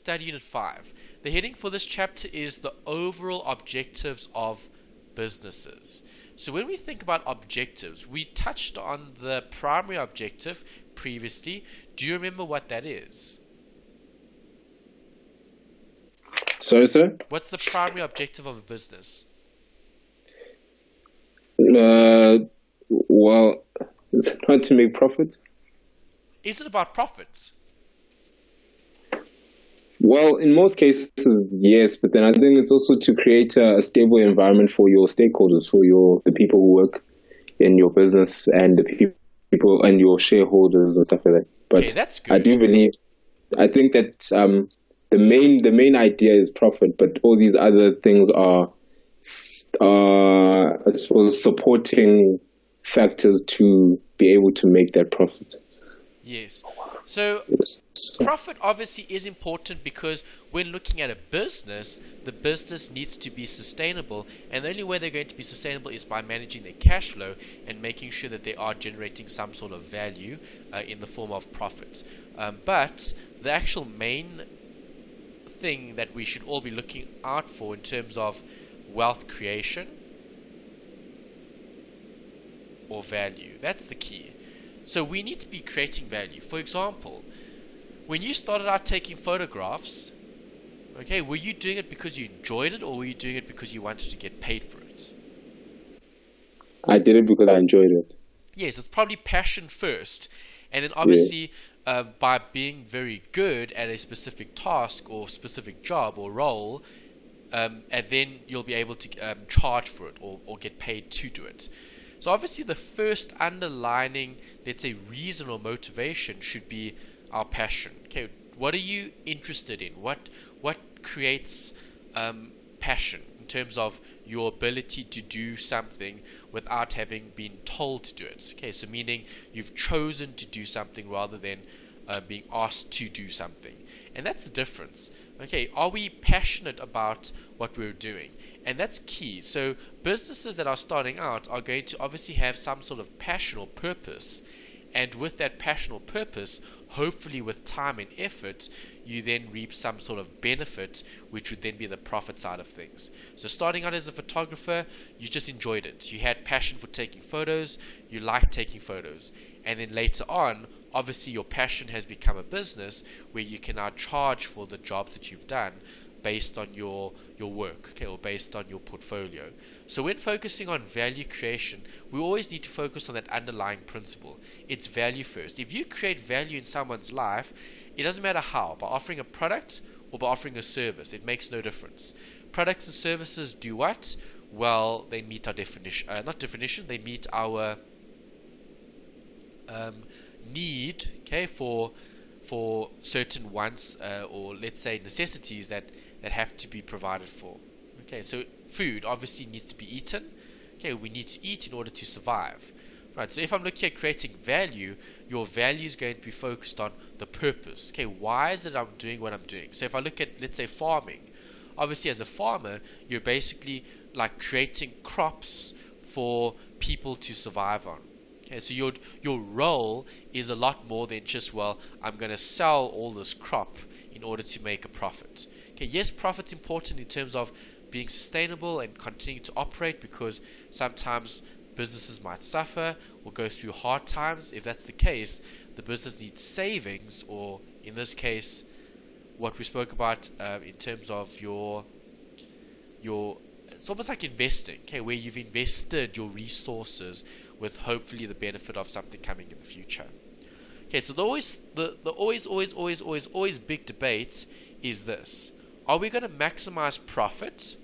study unit 5. The heading for this chapter is the overall objectives of businesses. So when we think about objectives, we touched on the primary objective previously. Do you remember what that is? Sorry, sir? What's the primary objective of a business? Well, it's not to make profit. Is it about profits? Well, in most cases, yes, but then I think it's also to create a stable environment for your stakeholders, for the people who work in your business and the people and your shareholders and stuff like that. But okay, that's good. I think that the main idea is profit, but all these other things are I suppose supporting factors to be able to make that profit. Yes. So profit obviously is important because when looking at a business, the business needs to be sustainable, and the only way they're going to be sustainable is by managing their cash flow and making sure that they are generating some sort of value in the form of profit. But the actual main thing that we should all be looking out for in terms of wealth creation or value, that's the key. So we need to be creating value. For example, when you started out taking photographs, okay, were you doing it because you enjoyed it, or were you doing it because you wanted to get paid for it? I did it because I enjoyed it. Yes, it's probably passion first, and then obviously by being very good at a specific task or specific job or role, and then you'll be able to charge for it or get paid to do it. So obviously the first underlining, let's say, reason or motivation should be our passion. Okay, what are you interested in? What creates passion in terms of your ability to do something without having been told to do it? Okay, so meaning you've chosen to do something rather than being asked to do something. And that's the difference. Okay, are we passionate about what we're doing? And that's key. So businesses that are starting out are going to obviously have some sort of passion or purpose. And with that passion or purpose, hopefully with time and effort, you then reap some sort of benefit, which would then be the profit side of things. So starting out as a photographer, you just enjoyed it. You had passion for taking photos. You liked taking photos. And then later on, obviously your passion has become a business where you can now charge for the jobs that you've done based on your work, okay, or based on your portfolio. So when focusing on value creation, we always need to focus on that underlying principle. It's value first. If you create value in someone's life, it doesn't matter how, by offering a product or by offering a service, it makes no difference. Products and services do what? Well, they meet our definition, they meet our need, okay, for certain wants or let's say necessities that have to be provided for. Okay, so food obviously needs to be eaten. Okay, we need to eat in order to survive. Right, so if I'm looking at creating value, your value is going to be focused on the purpose. Okay, why is it I'm doing what I'm doing? So if I look at, let's say, farming, obviously as a farmer, you're basically like creating crops for people to survive on. Okay, so your role is a lot more than just, well, I'm going to sell all this crop in order to make a profit. Okay, yes, profit's important in terms of being sustainable and continuing to operate, because sometimes businesses might suffer or go through hard times. If that's the case, the business needs savings, or in this case, what we spoke about in terms of your it's almost like investing, okay, where you've invested your resources with hopefully the benefit of something coming in the future. Okay, so the always big debate is this: are we going to maximize profit?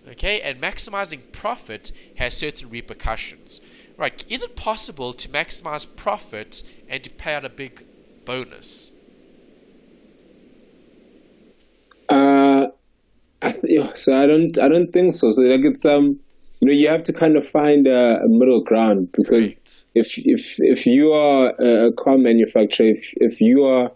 Okay, and maximizing profit has certain repercussions. Right, is it possible to maximize profit and to pay out a big bonus? So I don't think so. So like it's you have to kind of find a middle ground, because if you are a car manufacturer, if you are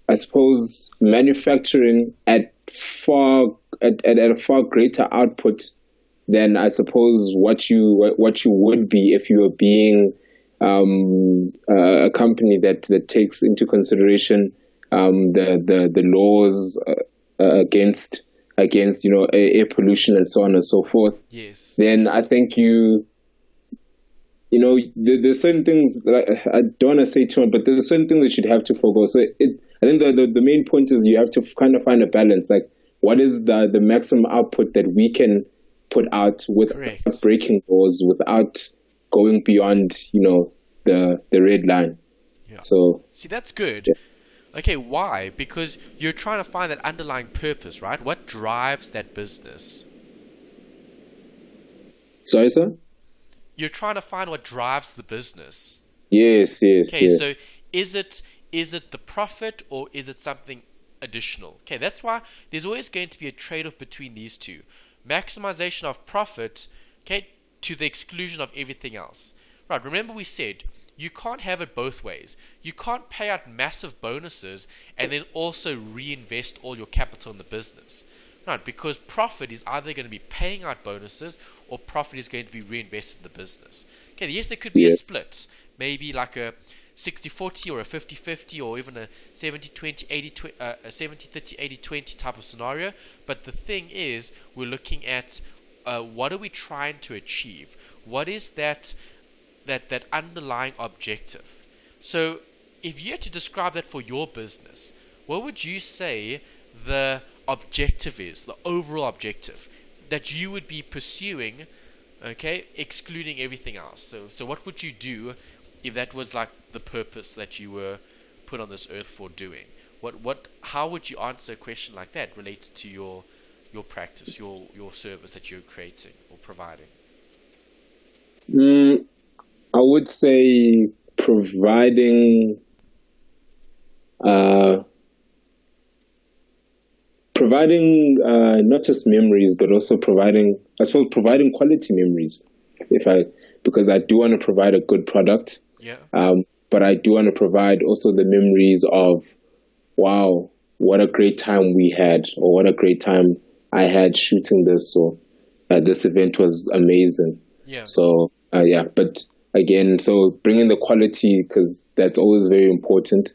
I suppose manufacturing at a far greater output than I suppose what you would be if you were being a company that takes into consideration the laws against air pollution and so on and so forth, Yes. then I think there's certain things that I don't want to say too much, but there's certain things that you'd have to forego. So I think the main point is you have to kind of find a balance. Like, what is the maximum output that we can put out without breaking laws, without going beyond, the red line. Yeah. So see, that's good. Yeah. Okay, why? Because you're trying to find that underlying purpose, right? What drives that business? Sorry, sir? You're trying to find what drives the business. Yes. Okay, yes. so is it the profit or is it something additional? Okay, that's why there's always going to be a trade-off between these two. Maximization of profit, okay, to the exclusion of everything else. Right, remember we said you can't have it both ways. You can't pay out massive bonuses and then also reinvest all your capital in the business. Right, because profit is either going to be paying out bonuses or profit is going to be reinvested in the business. Okay, yes, there could be a split. Maybe like a 60-40 or a 50-50 or even a 70-20, 80-20, a 70-30, 80-20 type of scenario. But the thing is, we're looking at what are we trying to achieve? What is that underlying objective? So if you had to describe that for your business, what would you say the objective is, the overall objective that you would be pursuing, okay, excluding everything else? So what would you do if that was like the purpose that you were put on this earth for doing? How would you answer a question like that related to your practice, your service that you're creating or providing? I would say providing not just memories, but also providing quality memories. Because I do want to provide a good product. Yeah. But I do want to provide also the memories of, wow, what a great time we had, or what a great time I had shooting this, or this event was amazing. Yeah. So but again, so bringing the quality, because that's always very important,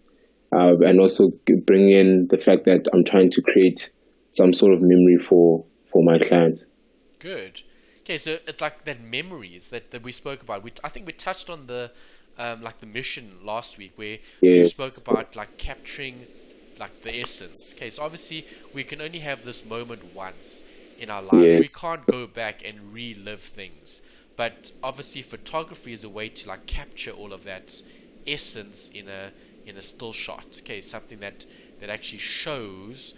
and also bring in the fact that I'm trying to create some sort of memory for my client. Good. Okay, so it's like that memories that we spoke about. I think we touched on the like the mission last week, where we spoke about like capturing like the essence. Okay, so obviously we can only have this moment once in our lives. We can't go back and relive things. But obviously photography is a way to like capture all of that essence in a still shot. Okay, something that actually shows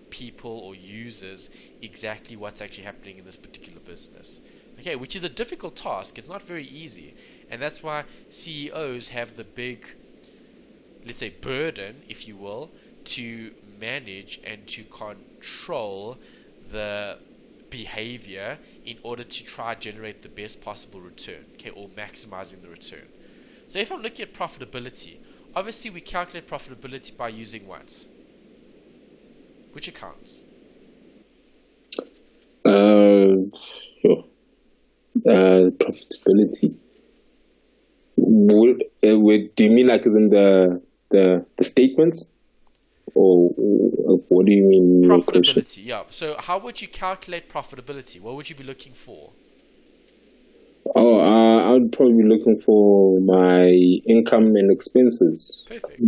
people or users exactly what's actually happening in this particular business. Okay, which is a difficult task. It's not very easy. And that's why CEOs have the big, let's say, burden, if you will, to manage and to control the behavior in order to try generate the best possible return, okay, or maximizing the return. So if I'm looking at profitability, obviously we calculate profitability by using what? Which accounts? Sure. Profitability. Do you mean like as in the statements? Or what do you mean? Profitability, yeah. So how would you calculate profitability? What would you be looking for? I would probably be looking for my income and expenses. Perfect.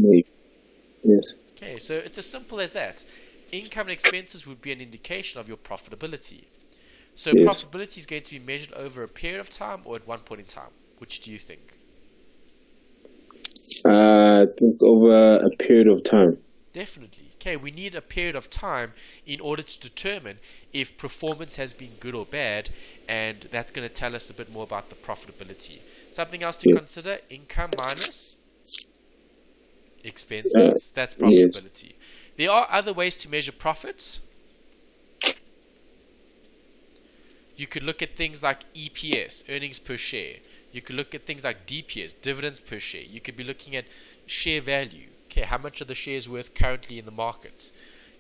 Yes. Okay, so it's as simple as that. Income and expenses would be an indication of your profitability. So profitability is going to be measured over a period of time or at one point in time. Which do you think? I think it's over a period of time. Definitely. Okay, we need a period of time in order to determine if performance has been good or bad, and that's going to tell us a bit more about the profitability. Something else to consider, income minus expenses. That's profitability. There are other ways to measure profits. You could look at things like EPS, earnings per share. You could look at things like DPS, dividends per share. You could be looking at share value. Okay, how much are the shares worth currently in the market?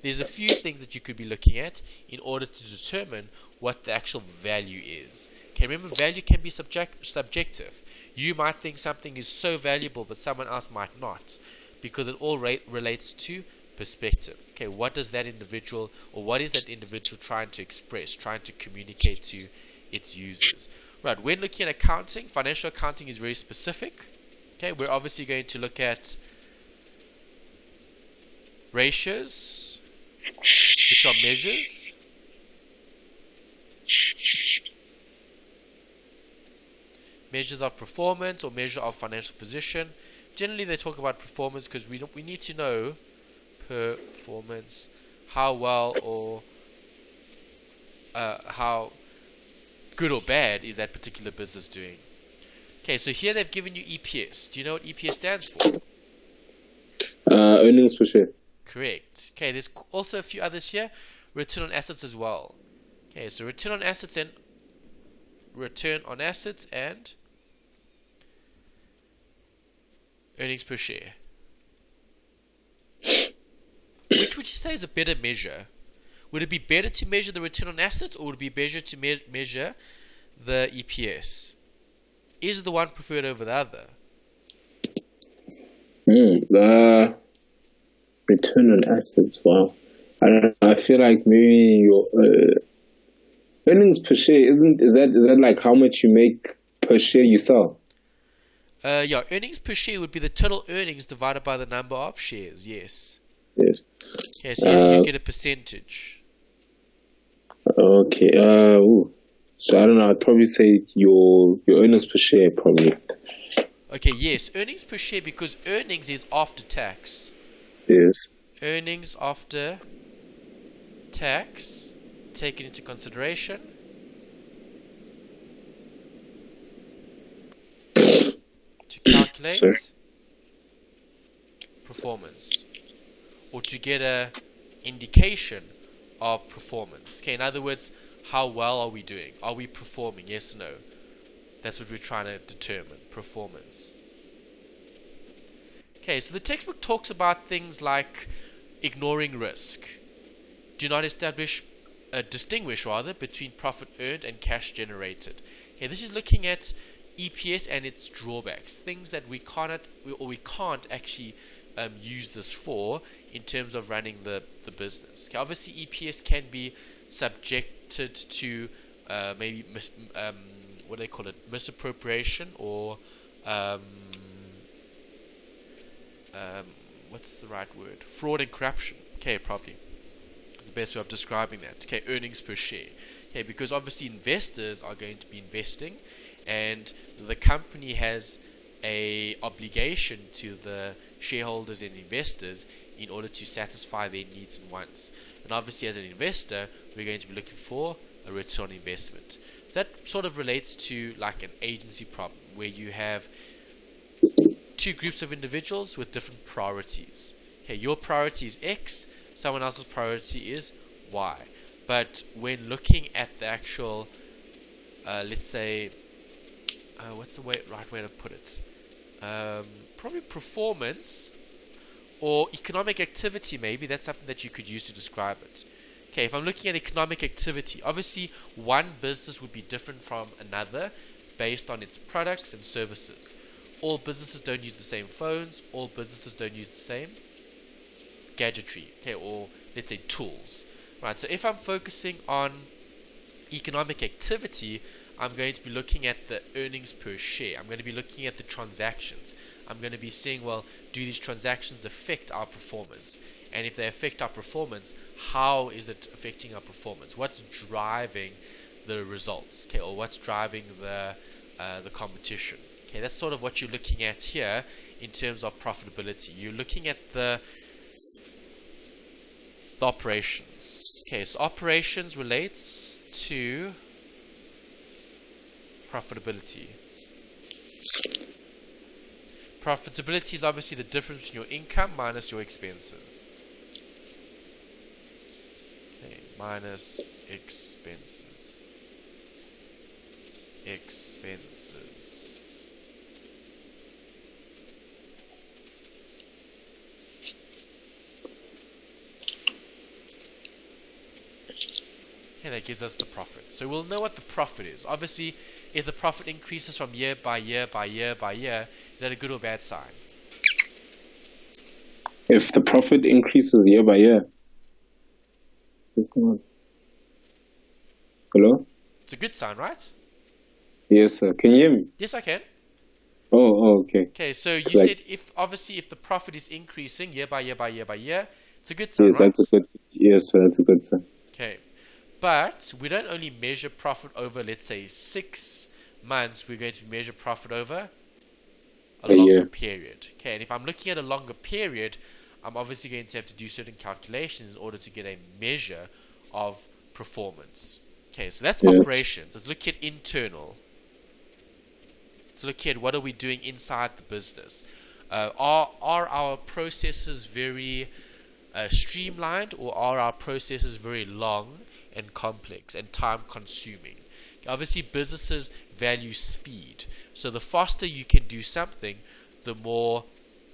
There's a few things that you could be looking at in order to determine what the actual value is. Okay, remember, value can be subjective. You might think something is so valuable, but someone else might not, because it all relates to perspective. Okay, what does that individual, or what is that individual trying to express, trying to communicate to its users? Right, when looking at accounting, financial accounting is very specific. Okay, we're obviously going to look at ratios, which are measures. Measures of performance or measure of financial position. Generally, they talk about performance because we need to know performance, how well or how good or bad is that particular business doing. Okay, so here they've given you EPS. Do you know what EPS stands for? Earnings per share. Correct. Okay, there's also a few others here. Return on assets as well. Okay, so return on assets and earnings per share. Which would you say is a better measure? Would it be better to measure the return on assets, or would it be better to measure the EPS? Is the one preferred over the other? The return on assets. Wow. I don't know. I feel like maybe your earnings per share is that like how much you make per share you sell? Yeah, earnings per share would be the total earnings divided by the number of shares. Yes. Yes. Okay, so you get a percentage. Okay. So I don't know. I'd probably say your earnings per share probably. Okay. Yes, earnings per share, because earnings is after tax. Yes. Earnings after tax taken into consideration. To calculate performance, or to get a indication of performance. Okay, in other words, how well are we doing? Are we performing? Yes or no? That's what we're trying to determine, performance. Okay, so the textbook talks about things like ignoring risk. Do not distinguish between profit earned and cash generated. Okay, this is looking at EPS and its drawbacks, things that we can't actually use this for in terms of running the business. Okay, obviously, EPS can be subjected to maybe what do they call it, misappropriation, or what's the right word? Fraud and corruption. Okay, probably is the best way of describing that. Okay, earnings per share. Okay, because obviously investors are going to be investing, and the company has a obligation to the shareholders and investors in order to satisfy their needs and wants. And obviously, as an investor, we're going to be looking for a return on investment. So that sort of relates to like an agency problem, where you have two groups of individuals with different priorities. Okay, your priority is X, someone else's priority is Y. But when looking at the actual, let's say, what's the right way to put it? Probably performance or economic activity, maybe. That's something that you could use to describe it. Okay, if I'm looking at economic activity, obviously one business would be different from another based on its products and services. All businesses don't use the same phones. All businesses don't use the same gadgetry, okay, or let's say tools. Right, so if I'm focusing on economic activity, I'm going to be looking at the earnings per share. I'm going to be looking at the transactions. I'm going to be seeing, well, do these transactions affect our performance? And if they affect our performance, how is it affecting our performance? What's driving the results, okay, or what's driving the competition? Okay, that's sort of what you're looking at here in terms of profitability. You're looking at the operations. Okay, so operations relates to profitability. Profitability is obviously the difference between your income minus your expenses. Okay, minus expenses. Okay, that gives us the profit. So we'll know what the profit is. Obviously, if the profit increases from year by year by year by year, is that a good or bad sign? If the profit increases year by year. Hello? It's a good sign, right? Yes, sir. Can you hear me? Yes, I can. Okay. Okay, so you said if the profit is increasing year by year by year by year, it's a good sign, yes, right? yes, sir, that's a good sign. Okay, but we don't only measure profit over, let's say, 6 months. We're going to measure profit over a longer period. Okay, and if I'm looking at a longer period, I'm obviously going to have to do certain calculations in order to get a measure of performance. Okay, so that's operations. Let's look at internal. Let's look at what are we doing inside the business. Are our processes very streamlined, or are our processes very long and complex and time consuming? Obviously, businesses value speed. So the faster you can do something, the more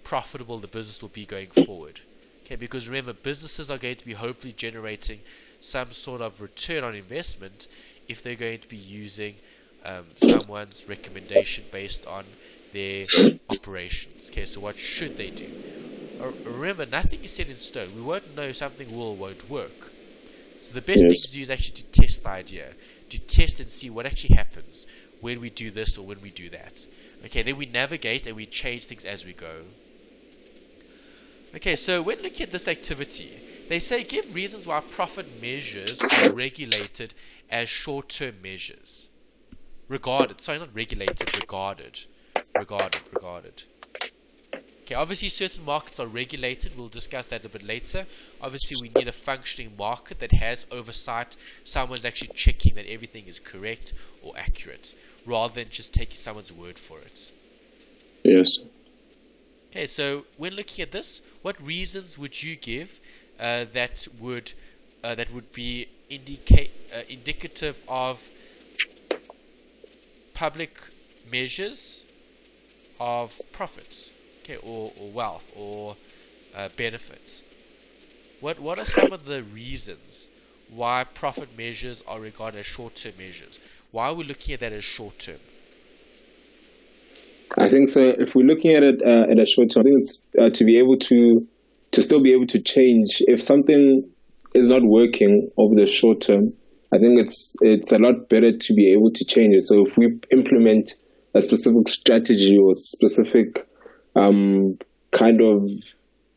profitable the business will be going forward. Okay, because remember, businesses are going to be hopefully generating some sort of return on investment if they're going to be using someone's recommendation based on their operations. Okay, so what should they do? Remember, nothing is set in stone. We won't know if something will or won't work. So the best thing to do is actually to test the idea, to test and see what actually happens when we do this or when we do that. Okay, then we navigate and we change things as we go. Okay, so when looking at this activity, they say give reasons why profit measures are regulated as short-term measures. Regarded. Okay, obviously certain markets are regulated. We'll discuss that a bit later. Obviously we need a functioning market that has oversight. Someone's actually checking that everything is correct or accurate, rather than just taking someone's word for it. Yes. Okay, so when looking at this, what reasons would you give that would be indicative of public measures of profits, okay, or wealth, or benefits? What are some of the reasons why profit measures are regarded as short-term measures? Why are we looking at that as short-term? I think so. If we're looking at it at a short term, I think it's to be able to still be able to change. If something is not working over the short term, I think it's a lot better to be able to change it. So if we implement a specific strategy or specific kind of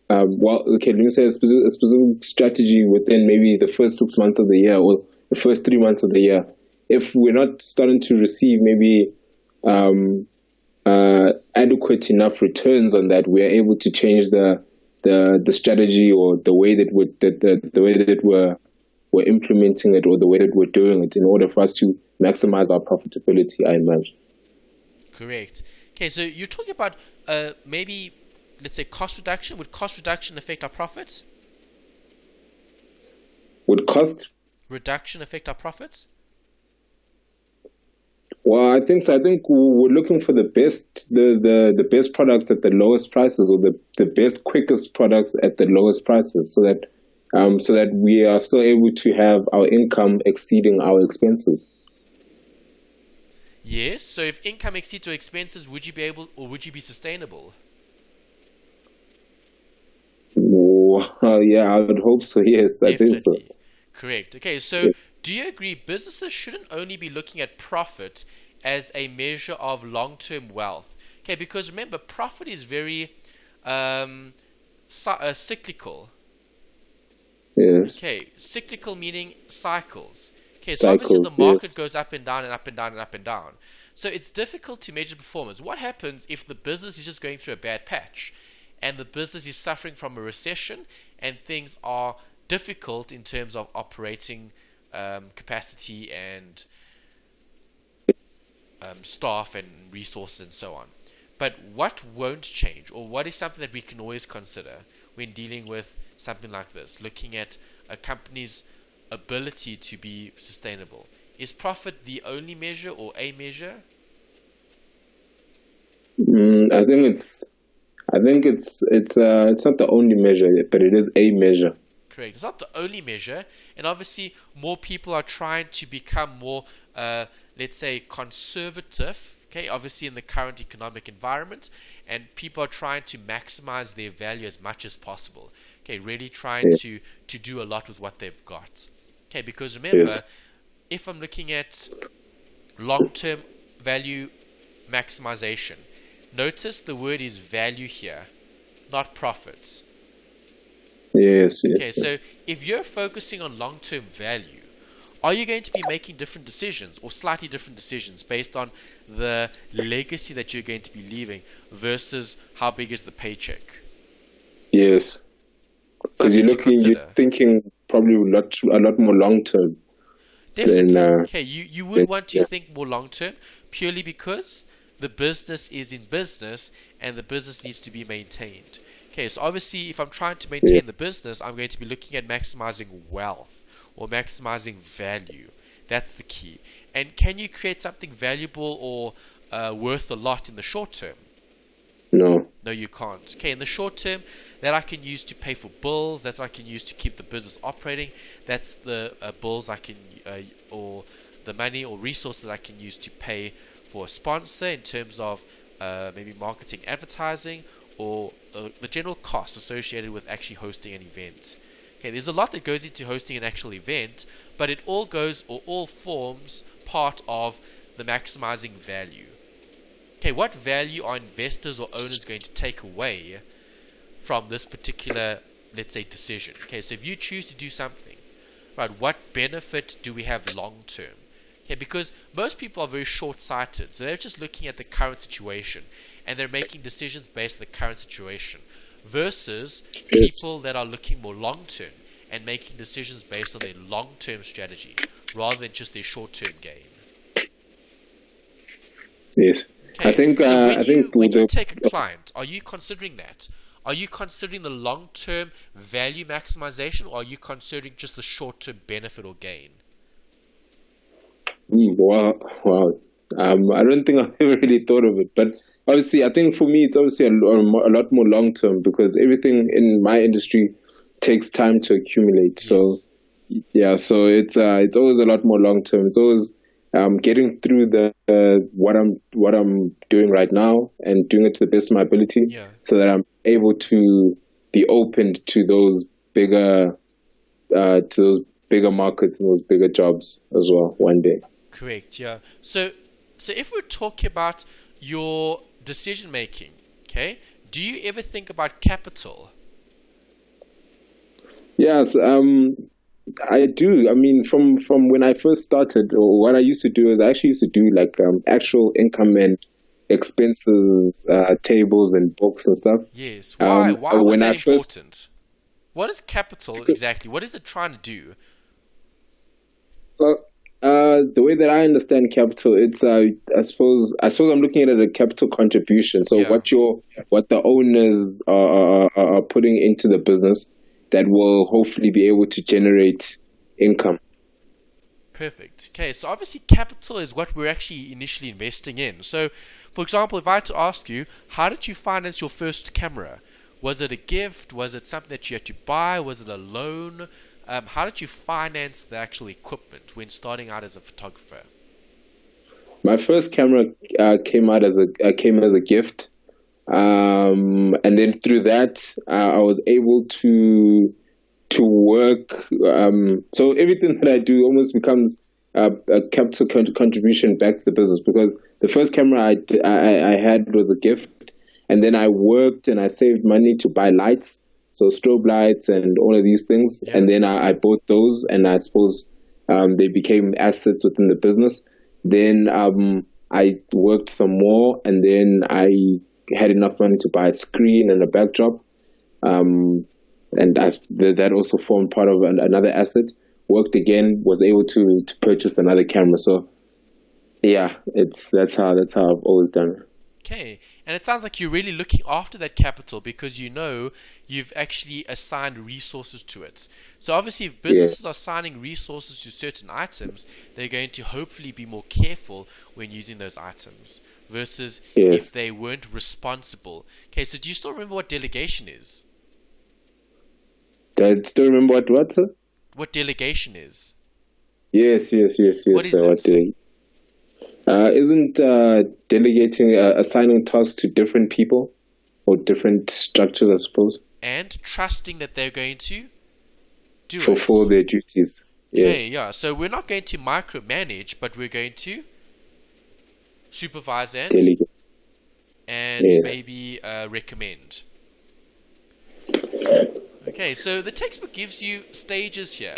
let me say a specific strategy within maybe the first 6 months of the year or the first 3 months of the year, if we're not starting to receive maybe adequate enough returns on that, we are able to change the strategy or the way that we're implementing it, or the way that we're doing it, in order for us to maximize our profitability, I imagine. Correct. Okay, so you're talking about maybe, let's say, cost reduction. Would cost reduction affect our profits? Would cost reduction affect our profits? Well, I think so. I think we're looking for the best products at the lowest prices, or the best, quickest products at the lowest prices, so that we are still able to have our income exceeding our expenses. Yes. So if income exceeds your expenses, would you be able, or would you be sustainable? Yeah, I would hope so. Yes, definitely. I think so. Correct. Okay, so do you agree businesses shouldn't only be looking at profit as a measure of long-term wealth? Okay, because remember, profit is very cyclical. Yes. Okay, cyclical meaning cycles. Okay, so obviously the market goes up and down and up and down and up and down. So it's difficult to measure performance. What happens if the business is just going through a bad patch, and the business is suffering from a recession, and things are difficult in terms of operating capacity and staff and resources and so on? But what won't change, or what is something that we can always consider when dealing with something like this, looking at a company's ability to be sustainable? Is profit the only measure or a measure? I think it's not the only measure, but it is a measure. Correct. It's not the only measure, and obviously more people are trying to become more, let's say, conservative. Okay, obviously in the current economic environment, and people are trying to maximize their value as much as possible. Okay, really trying to do a lot with what they've got. Okay, because remember, if I'm looking at long-term value maximization, notice the word is value here, not profits. Yes. Okay, so if you're focusing on long-term value, are you going to be making different decisions or slightly different decisions based on the legacy that you're going to be leaving versus how big is the paycheck? Yes. Because you're thinking probably a lot more long-term. Definitely. Okay, you would want to think more long-term purely because the business is in business and the business needs to be maintained. Okay, so obviously if I'm trying to maintain the business, I'm going to be looking at maximizing wealth or maximizing value. That's the key. And can you create something valuable or worth a lot in the short term? No. No, you can't. Okay, in the short term, that I can use to pay for bills, that's what I can use to keep the business operating, that's the bills I can, or the money or resources I can use to pay for a sponsor in terms of maybe marketing, advertising, or the general costs associated with actually hosting an event. Okay, there's a lot that goes into hosting an actual event, but it all goes or all forms part of the maximizing value. Okay, what value are investors or owners going to take away from this particular, let's say, decision? Okay, so if you choose to do something, right, what benefit do we have long term? Okay, because most people are very short-sighted, so they're just looking at the current situation and they're making decisions based on the current situation versus people that are looking more long-term and making decisions based on their long-term strategy rather than just their short-term gain. Yes. Okay. I think when you take a client, are you considering that? Are you considering the long-term value maximization, or are you considering just the short-term benefit or gain? Wow. I don't think I've ever really thought of it, but obviously, I think for me, it's obviously a lot more long-term because everything in my industry takes time to accumulate. Yes. So, yeah, so it's always a lot more long-term. It's always getting through the what I'm doing right now and doing it to the best of my ability, so that I'm able to be opened to those bigger markets and those bigger jobs as well one day. Correct. Yeah. So if we're talking about your decision making, okay, do you ever think about capital? Yes. I do. I mean, from when I first started, or what I used to do is I actually used to do like actual income and expenses tables and books and stuff. Yes. Why was that important? What is capital exactly? What is it trying to do? Well, the way that I understand capital, it's I suppose I'm looking at it as a capital contribution. So what the owners are putting into the business that will hopefully be able to generate income. Perfect. Okay, so obviously capital is what we're actually initially investing in. So, for example, if I had to ask you, how did you finance your first camera? Was it a gift? Was it something that you had to buy? Was it a loan? How did you finance the actual equipment when starting out as a photographer? My first camera came as a gift. And then through that, I was able to work. So everything that I do almost becomes a capital contribution back to the business, because the first camera I had was a gift, and then I worked and I saved money to buy lights, so strobe lights and all of these things, and then I bought those, and I suppose they became assets within the business. Then I worked some more, and then I had enough money to buy a screen and a backdrop, and that also formed part of another asset. Worked again, was able to purchase another camera. So yeah, that's how I've always done it. Okay, and it sounds like you're really looking after that capital because you've actually assigned resources to it. So obviously if businesses are assigning resources to certain items, they're going to hopefully be more careful when using those items versus if they weren't responsible. Okay, so do you still remember what delegation is? I still remember what, sir? What delegation is? Yes, What is sir. What it? did isn't delegating, assigning tasks to different people or different structures, I suppose, And trusting that they're going to do fulfill it. their duties. Okay, Yes, yeah. So we're not going to micromanage, but we're going to supervise delegate. and Yes. maybe recommend. Okay, so the textbook gives you stages here.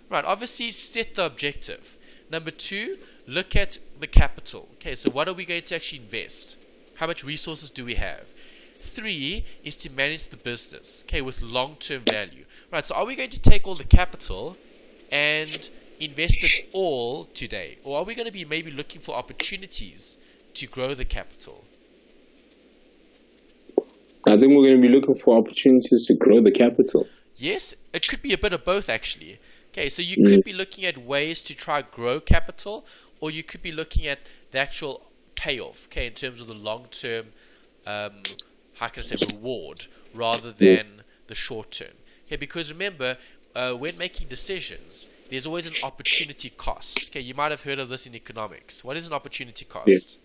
Right, obviously set the objective. Number two, look at the capital. Okay, so what are we going to actually invest? How much resources do we have? Three is to manage the business, okay, with long-term value. Right, so are we going to take all the capital and invest it all today? Or are we going to be maybe looking for opportunities to grow the capital? I think we're going to be looking for opportunities to grow the capital. Yes, it could be a bit of both actually. Okay, so you could be looking at ways to try grow capital, or you could be looking at the actual payoff, okay, in terms of the long-term, how can I say, reward, rather Yeah. than the short-term. Okay, because remember, when making decisions, there's always an opportunity cost. Okay, you might have heard of this in economics. What is an opportunity Yeah. cost?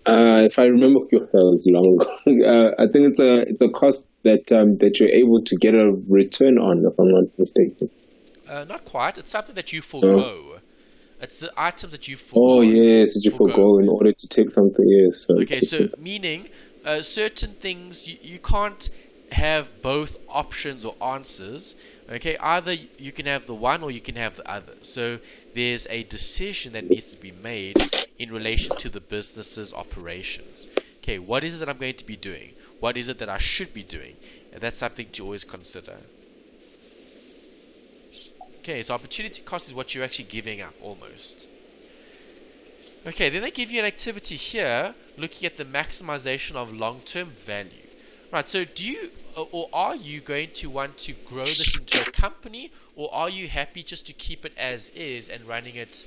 If I remember, that was long ago. I think it's a cost that that you're able to get a return on, if I'm not mistaken. Not quite. It's something that you Oh, forego. It's the items that you oh forego. yes, did you Forgo. forgo in order to take something? Yes, so Okay, so meaning certain things you can't have both options or answers. Okay, either you can have the one or you can have the other. So there's a decision that needs to be made in relation to the business's operations. Okay, what is it that I'm going to be doing? What is it that I should be doing? And that's something to always consider. Okay, so opportunity cost is what you're actually giving up almost. Okay, then they give you an activity here looking at the maximization of long-term value. Right, so do you or are you going to want to grow this into a company, or are you happy just to keep it as is and running it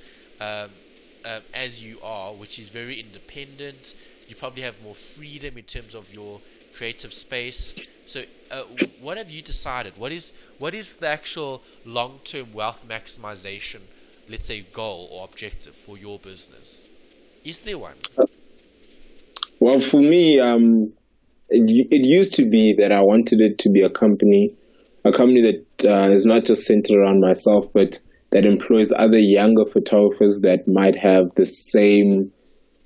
as you are, which is very independent? You probably have more freedom in terms of your creative space. So, what have you decided? What is the actual long-term wealth maximization, let's say, goal or objective for your business? Is there one? well, for me, it used to be that I wanted it to be a company that is not just centered around myself, but that employs other younger photographers that might have the same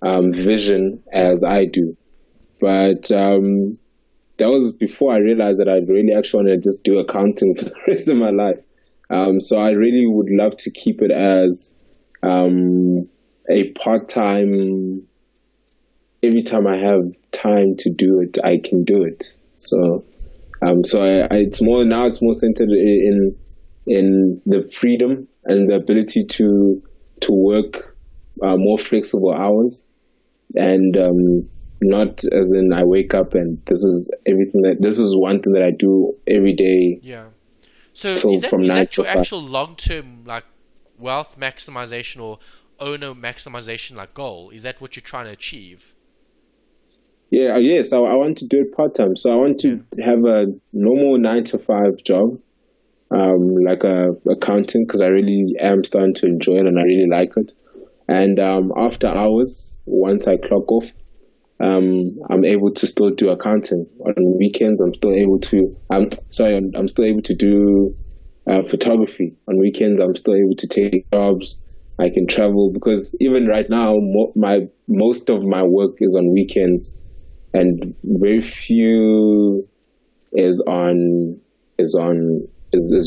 vision as I do. But that was before I realized that I'd really actually want to just do accounting for the rest of my life. So I really would love to keep it as a part-time. Every time I have time to do it, I can do it. So, it's more now. It's more centered in the freedom and the ability to work more flexible hours, and not as in I wake up and this is one thing that I do every day. Yeah. So So from is 9 that to your 5. actual long-term like wealth maximization or owner maximization like goal? Is that what you're trying to achieve? Yeah, yes, I want to do it part time. So I want to have a normal 9 to 5 job, like a accounting, because I really am starting to enjoy it and I really like it. And after hours, once I clock off, I'm able to still do accounting. On weekends, I'm still able to. I'm still able to do photography. On weekends, I'm still able to take jobs. I can travel because even right now, most of my work is on weekends, and very few is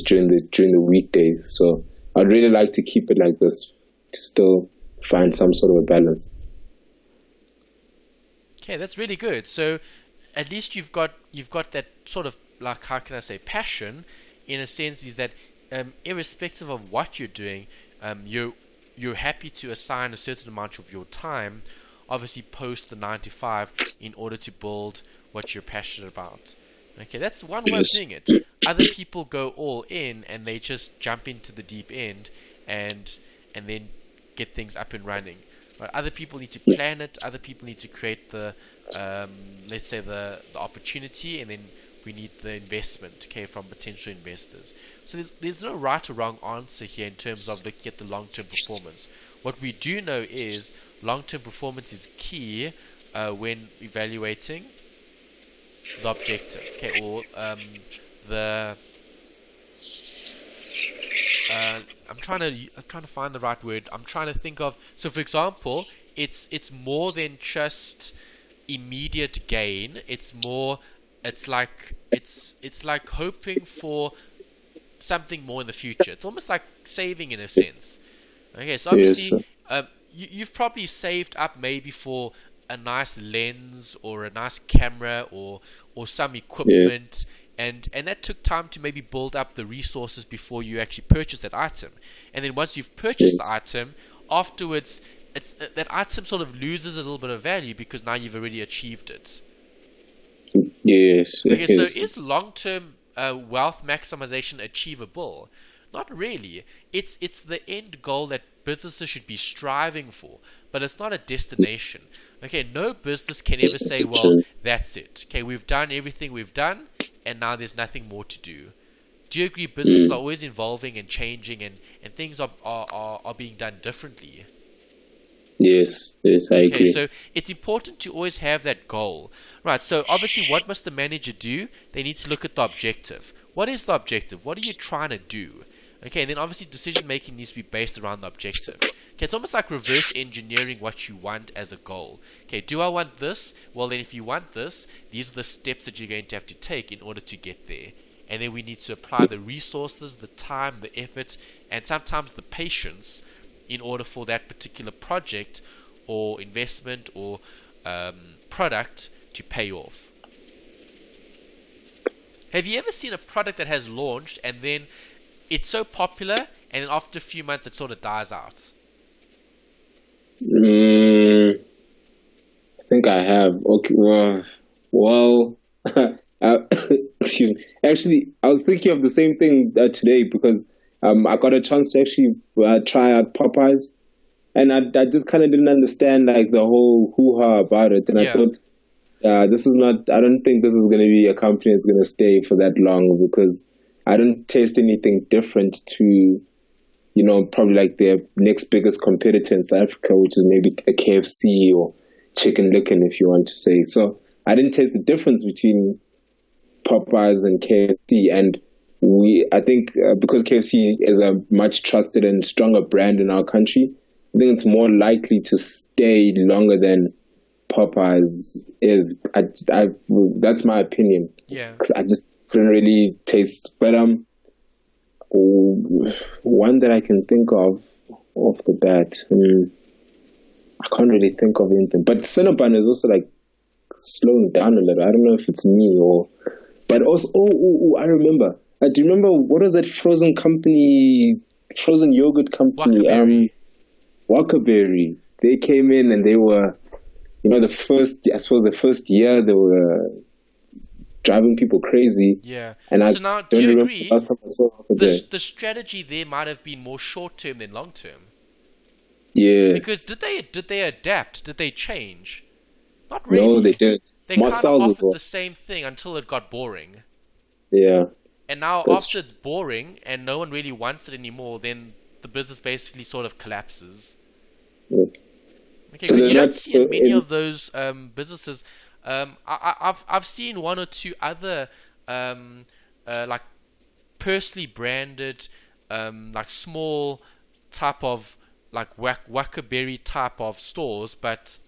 during the weekdays. So I'd really like to keep it like this to still find some sort of a balance. Okay, that's really good. So at least you've got that sort of like, how can I say, passion, in a sense, is that irrespective of what you're doing, you're happy to assign a certain amount of your time, obviously post the 9 to 5, in order to build what you're passionate about. Okay, that's one way of doing it. Other people go all in and they just jump into the deep end and then get things up and running. Right? Other people need to plan it. Other people need to create the let's say the opportunity, and then we need the investment, okay, from potential investors. So there's no right or wrong answer here in terms of looking at the long-term performance. What we do know is long-term performance is key when evaluating the objective, okay, or the I'm trying to find the right word. I'm trying to think of. So, for example, it's more than just immediate gain. It's like hoping for something more in the future. It's almost like saving in a sense. Okay, so obviously, you've probably saved up maybe for a nice lens or a nice camera or some equipment. And that took time to maybe build up the resources before you actually purchase that item. And then once you've purchased the item, afterwards, that item sort of loses a little bit of value because now you've already achieved it. Yes. Okay, so is long-term wealth maximization achievable? Not really. It's the end goal that businesses should be striving for, but it's not a destination. Okay, no business can ever say, well, that's it. Okay, we've done everything we've done, and now there's nothing more to do. Do you agree businesses are always evolving and changing, and things are being done differently? Yes, I agree. So it's important to always have that goal. Right, so obviously what must the manager do? They need to look at the objective. What is the objective? What are you trying to do? Okay, and then obviously decision making needs to be based around the objective. Okay, it's almost like reverse engineering what you want as a goal. Okay, do I want this? Well, then if you want this, these are the steps that you're going to have to take in order to get there. And then we need to apply the resources, the time, the effort, and sometimes the patience in order for that particular project or investment or product to pay off. Have you ever seen a product that has launched and then it's so popular and then after a few months it sort of dies out? I think I have. Okay, well excuse me. Actually, I was thinking of the same thing today because I got a chance to actually try out Popeyes, and I just kind of didn't understand like the whole hoo-ha about it, and I thought, this is not. I don't think this is going to be a company that's going to stay for that long because I don't taste anything different to, probably like their next biggest competitor in South Africa, which is maybe a KFC or Chicken Licken, if you want to say. So I didn't taste the difference between Popeyes and KFC, and I think because KFC is a much trusted and stronger brand in our country, I think it's more likely to stay longer than Popeyes is. That's my opinion. Yeah. Because I just couldn't really taste. But one that I can think of off the bat, I can't really think of anything. But Cinnabon is also like slowing down a little. I don't know if it's me or. But also, I remember. Do you remember what was that frozen yogurt company? Wakaberry. They came in and they were, the first year they were driving people crazy. Yeah. And so now, do you agree? The strategy there might have been more short term than long term. Yes. Because did they adapt? Did they change? Not really. No, they didn't. They kind of offered the same thing until it got boring. Yeah. And now after it's boring and no one really wants it anymore, then the business basically sort of collapses. Yeah. Okay, so you don't see as many of those businesses. I've seen one or two other like personally branded like small type of like Wackerberry type of stores, but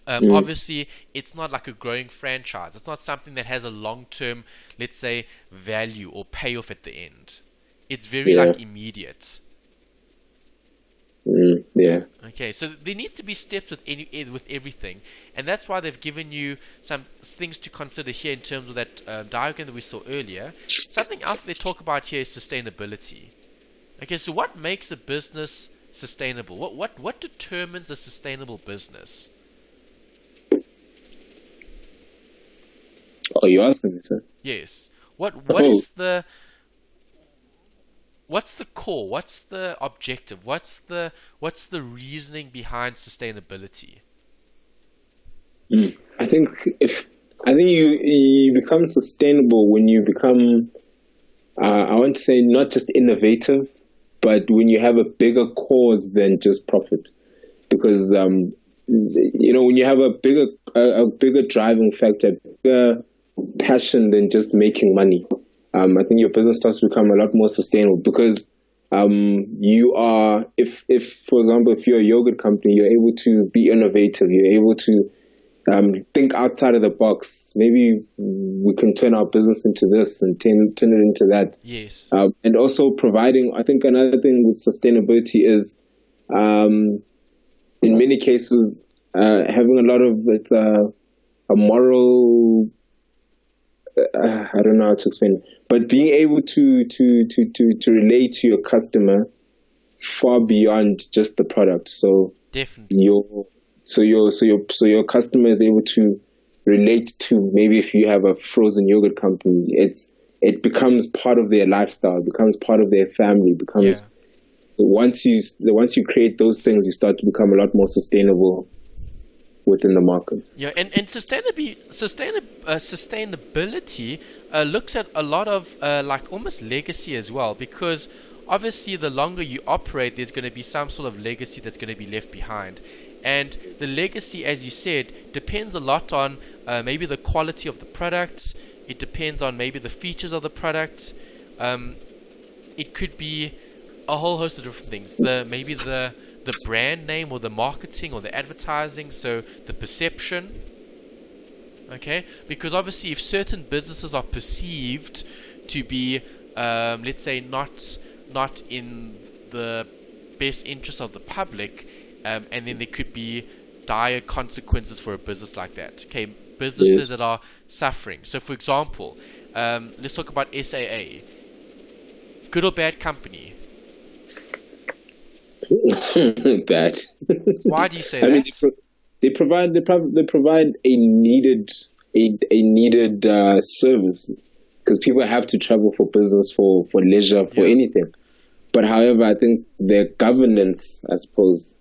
obviously it's not like a growing franchise. It's not something that has a long-term, let's say, value or payoff at the end. It's very like immediate. Yeah. Okay, so there needs to be steps with everything, and that's why they've given you some things to consider here in terms of that diagram that we saw earlier. Something else they talk about here is sustainability. Okay, so what makes a business sustainable? What determines a sustainable business? Oh, you asking me, sir? Yes. What's the core? What's the objective? What's the reasoning behind sustainability? I think if I think you become sustainable when you become, I want to say, not just innovative, but when you have a bigger cause than just profit. Because when you have a bigger driving factor, bigger passion than just making money, I think your business starts to become a lot more sustainable. Because you are, if for example, if you're a yogurt company, you're able to be innovative. You're able to think outside of the box. Maybe we can turn our business into this and turn it into that. Yes. And also providing, I think another thing with sustainability is, in many cases, having a lot of it's a moral. I don't know how to explain it, but being able to relate to your customer far beyond just the product. So definitely. Your customer is able to relate to, maybe if you have a frozen yogurt company, it becomes part of their lifestyle, becomes part of their family, becomes once you create those things, you start to become a lot more sustainable within the market. Yeah, and sustainability looks at a lot of like almost legacy as well, because obviously the longer you operate, there's going to be some sort of legacy that's going to be left behind. And the legacy, as you said, depends a lot on maybe the quality of the product. It depends on maybe the features of the product. It could be a whole host of different things. Maybe the brand name or the marketing or the advertising, so the perception. Okay, because obviously if certain businesses are perceived to be, let's say, not in the best interest of the public, and then there could be dire consequences for a business like that. Okay, businesses that are suffering. So, for example, let's talk about SAA. Good or bad company? Bad. Why do you say that? They provide a needed service, because people have to travel for business, for leisure, for anything. But however, I think their governance, I suppose,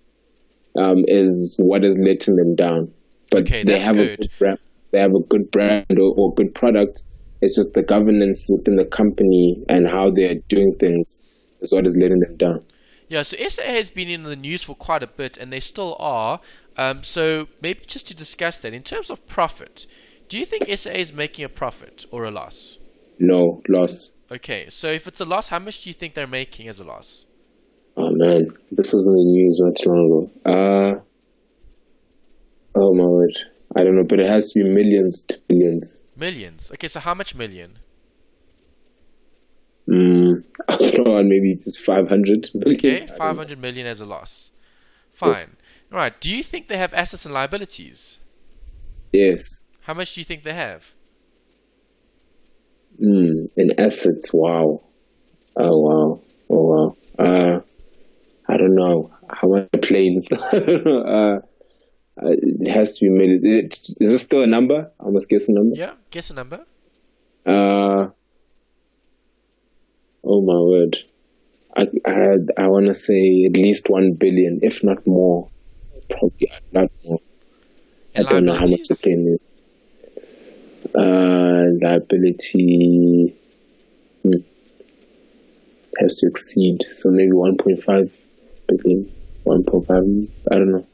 is what has letting them down. But they have a good brand. They have a good brand or good product. It's just the governance within the company and how they're doing things is what is letting them down. Yeah, so SA has been in the news for quite a bit, and they still are. So maybe just to discuss that, in terms of profit, do you think SA is making a profit or a loss? No, loss. Okay, so if it's a loss, how much do you think they're making as a loss? Oh man, this was in the news not too long ago. Oh my word, I don't know, but it has to be millions to billions. Millions. Okay, so how much million? I'll throw on maybe just 500 million. Okay, 500 million as a loss. Fine. Yes. Right. Do you think they have assets and liabilities? Yes. How much do you think they have? In assets, wow. Oh wow. I don't know. How many planes? It has to be million. Is this still a number? I must guess a number. Yeah, guess a number. Oh my word! I want to say at least 1 billion, if not more. Probably a lot more. And I don't know how much the plane is. Liability has to exceed, so maybe 1.5 billion, 1.5. I don't know.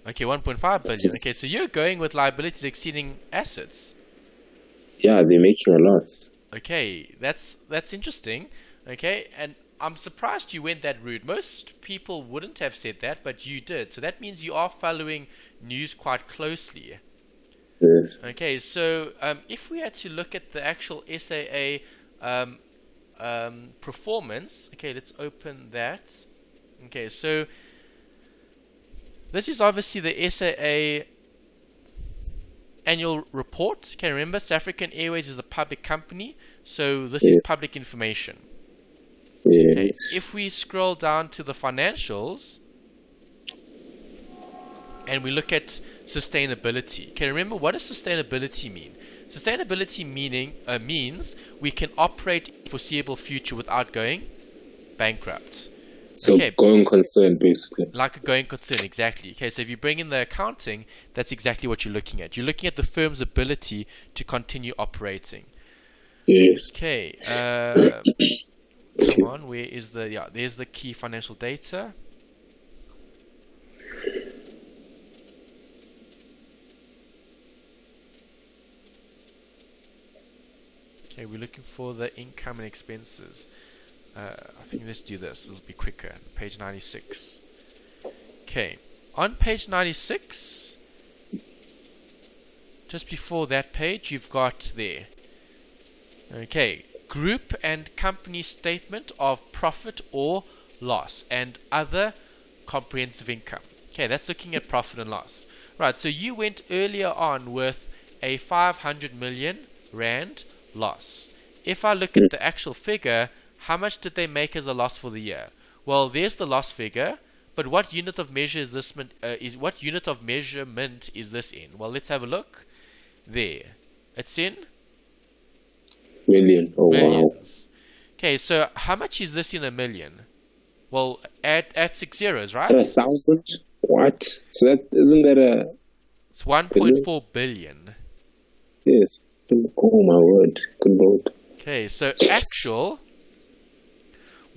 Okay, 1.5 billion. Okay, so you're going with liabilities exceeding assets. Yeah, they're making a loss. Okay, that's interesting. Okay, and I'm surprised you went that rude. Most people wouldn't have said that, but you did. So that means you are following news quite closely. Yes. Okay, so if we had to look at the actual SAA performance, okay, let's open that. Okay, so this is obviously the SAA annual report. Okay, remember, South African Airways is a public company, so this is public information. Yes. Okay, if we scroll down to the financials and we look at sustainability. Okay, remember, what does sustainability mean? Sustainability means we can operate in the foreseeable future without going bankrupt. So Okay, going concern, basically. like a going concern, exactly. Okay, so if you bring in the accounting, that's exactly what you're looking at. You're looking at the firm's ability to continue operating. Yes. Okay, come on, where is the, yeah, there's the key financial data. Okay, we're looking for the income and expenses. I think let's do this. It'll be quicker. Page 96. Okay, on page 96, just before that page, you've got there. Okay, group and company statement of profit or loss and other comprehensive income. Okay, that's looking at profit and loss. Right, so you went earlier on with a 500 million rand loss. If I look at the actual figure, how much did they make as a loss for the year? Well, there's the loss figure, but what unit of measure is this? What unit of measurement is this in? Well, let's have a look. There, it's in million. Oh millions. Wow. Okay, so how much is this in a million? Well, add 6 zeros, right? 1,000. What? So that isn't that a? It's 1.4 billion. Yes. Oh my word. Good lord. Okay, so actual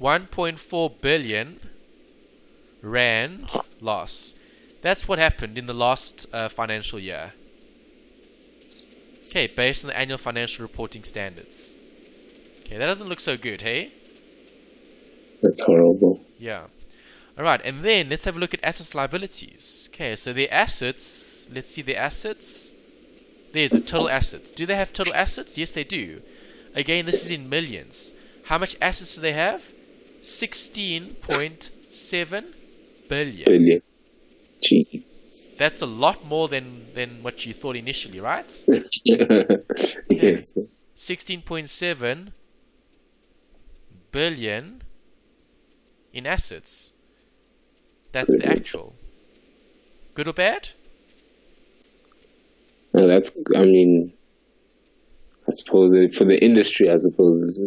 1.4 billion rand loss. That's what happened in the last financial year. Okay, based on the annual financial reporting standards. Okay, that doesn't look so good, hey? That's horrible. Yeah. Alright, and then let's have a look at assets liabilities. Okay, so the assets, let's see the assets. There's a total assets. Do they have total assets? Yes, they do. Again, this is in millions. How much assets do they have? 16.7 billion. Gee. That's a lot more than what you thought initially, right? Yes. 16.7 billion in assets. That's the actual. Good or bad? No, that's, I mean, I suppose for the industry, I suppose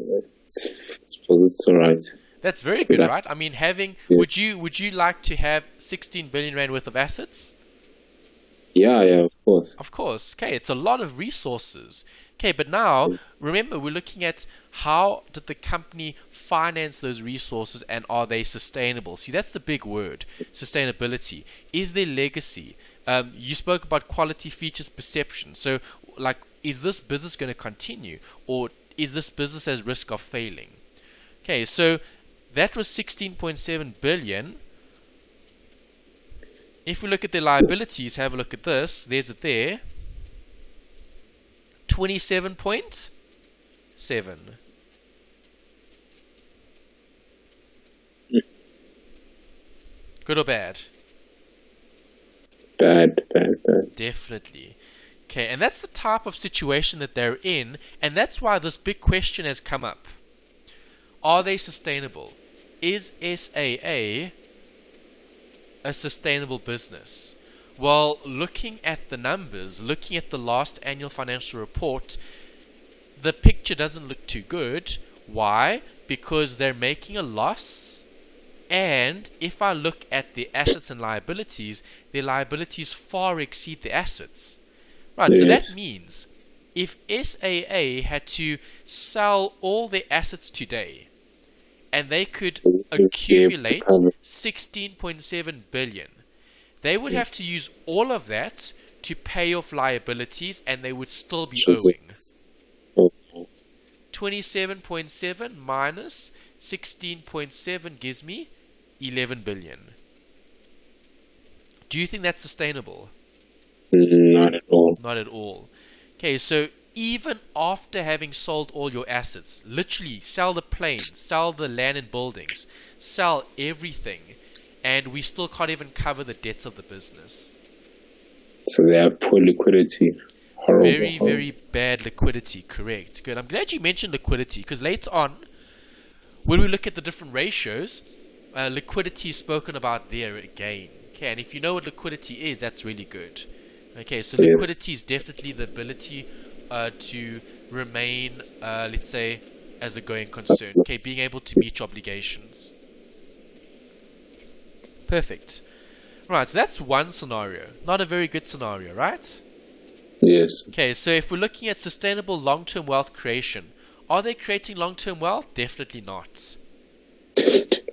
it's alright. That's very good, right? I mean, having, yes. Would you like to have 16 billion rand worth of assets? Yeah, of course. Of course. Okay, it's a lot of resources. Okay, but now, remember, we're looking at how did the company finance those resources and are they sustainable? See, that's the big word, sustainability. Is there legacy? You spoke about quality, features, perception. So, like, is this business going to continue or is this business at risk of failing? Okay, so that was 16.7 billion. If we look at the liabilities, have a look at this. There's it there. 27.7. Good or bad? Bad. Definitely. Okay, and that's the type of situation that they're in, and that's why this big question has come up. Are they sustainable? Is SAA a sustainable business? Well, looking at the numbers, looking at the last annual financial report, the picture doesn't look too good. Why? Because they're making a loss, and if I look at the assets and liabilities, their liabilities far exceed the assets. Right, yes. So that means if SAA had to sell all their assets today, and they could accumulate 16.7 billion, they would have to use all of that to pay off liabilities, and they would still be owing. 27.7 minus 16.7 gives me 11 billion. Do you think that's sustainable? Not at all. Not at all. Okay, so even after having sold all your assets, literally sell the planes, sell the land and buildings, sell everything, and we still can't even cover the debts of the business. So they have poor liquidity. Horrible. Very bad liquidity, correct. Good. I'm glad you mentioned liquidity, because later on, when we look at the different ratios, liquidity is spoken about there again. Okay, and if you know what liquidity is, that's really good. Okay, so liquidity is definitely the ability to remain, let's say, as a going concern. Okay, being able to meet your obligations. Perfect. Right, so that's one scenario. Not a very good scenario, right? Yes. Okay, so if we're looking at sustainable long-term wealth creation, are they creating long-term wealth? Definitely not.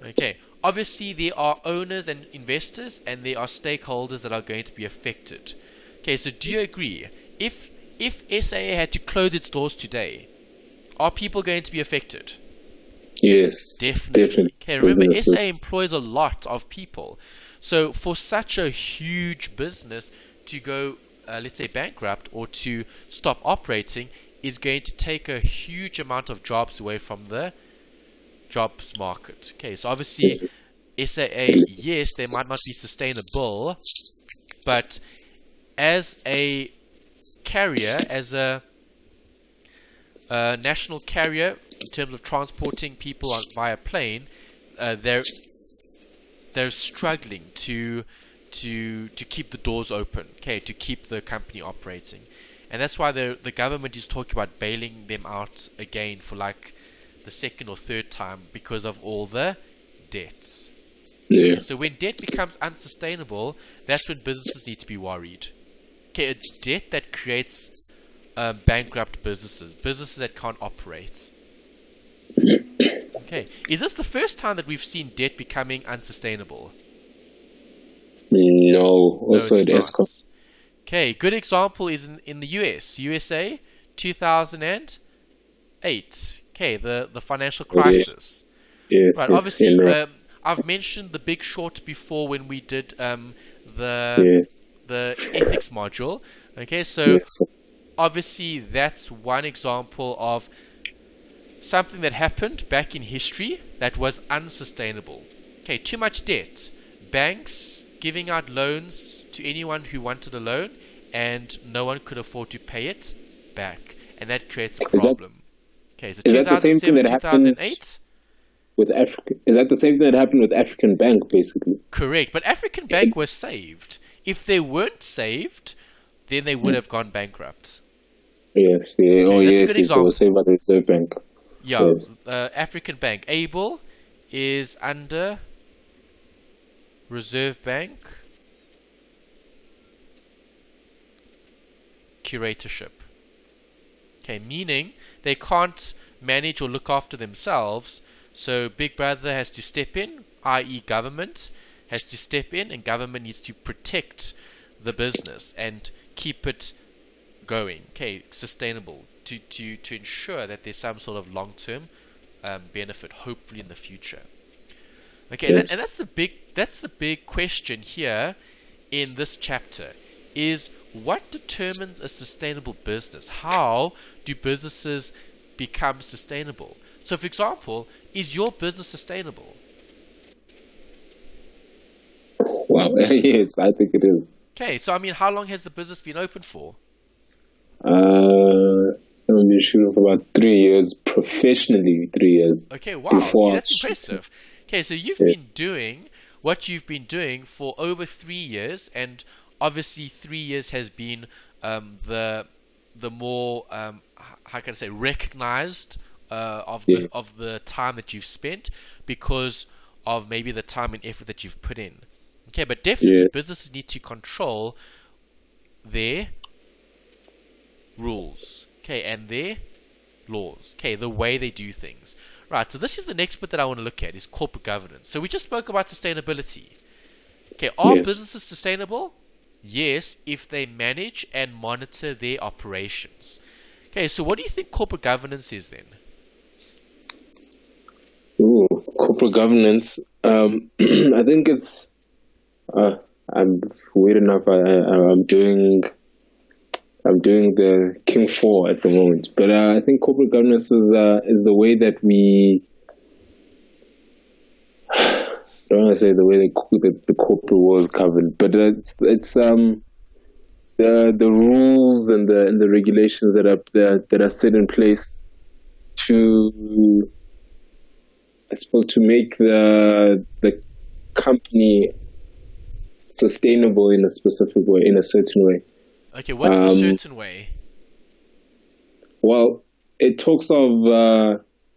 Okay, obviously there are owners and investors and there are stakeholders that are going to be affected. Okay, so do you agree? If SAA had to close its doors today, are people going to be affected? Yes. Definitely. Okay, remember Businesses. SA employs a lot of people. So for such a huge business to go, let's say, bankrupt or to stop operating is going to take a huge amount of jobs away from the jobs market. Okay, so obviously SAA, yes, they might not be sustainable, but as a carrier, as a national carrier in terms of transporting people via plane, they're struggling to keep the doors open, okay, to keep the company operating, and that's why the government is talking about bailing them out again for like the second or third time because of all the debts. Yeah. So when debt becomes unsustainable, that's when businesses need to be worried. Okay, it's debt that creates bankrupt businesses that can't operate. Okay, is this the first time that we've seen debt becoming unsustainable? No. Also, it's at ESCOM. not. Okay, good example is in the USA, 2008. Okay, the financial crisis. Yes. Right, Yes. obviously, Right. I've mentioned the Big Short before when we did the Yes. the ethics module. Okay, so Yes. obviously that's one example of something that happened back in history that was unsustainable. Okay, too much debt. Banks giving out loans to anyone who wanted a loan, and no one could afford to pay it back, and that creates a problem. Okay, so Is that the same thing 2007, that happened 2008. with Africa? Is that the same thing that happened with African Bank, basically? Correct, but African Bank was saved. If they weren't saved, then they would have gone bankrupt. Yes. Yeah. Oh, Okay, that's a yes. good Yes. It was example. saved by the Reserve Bank. Yeah, Yes. African Bank. Able is under Reserve Bank curatorship. Okay, meaning they can't manage or look after themselves, so Big Brother has to step in, i.e. government has to step in, and government needs to protect the business and keep it going, okay, sustainable, to ensure that there's some sort of long-term benefit, hopefully in the future. Okay, Yes. and that's the big question here in this chapter is what determines a sustainable business? How do businesses become sustainable? So, for example, is your business sustainable? Wow. Yes, I think it is. Okay, so I mean, how long has the business been open for? I've been shooting for about 3 years professionally. 3 years. Okay, wow. Before See, I that's was impressive. Okay, so you've Yeah. been doing what you've been doing for over 3 years, and obviously 3 years has been the more how can I say recognized Yeah. of the time that you've spent because of maybe the time and effort that you've put in. Okay, but definitely Yeah. businesses need to control their rules, okay, and their laws, okay, the way they do things. Right, so this is the next bit that I want to look at is corporate governance. So we just spoke about sustainability. Okay, are Yes. businesses sustainable? Yes, if they manage and monitor their operations. Okay, so what do you think corporate governance is then? Ooh, corporate governance. I think it's. I'm weird enough. I'm doing the King 4 at the moment, but I think corporate governance is the way that we. I don't want to say the way the corporate world is covered, but it's the rules and the regulations that are set in place to, I suppose, to make the company sustainable in a specific way, in a certain way. Okay, what's the certain way? Well, it talks of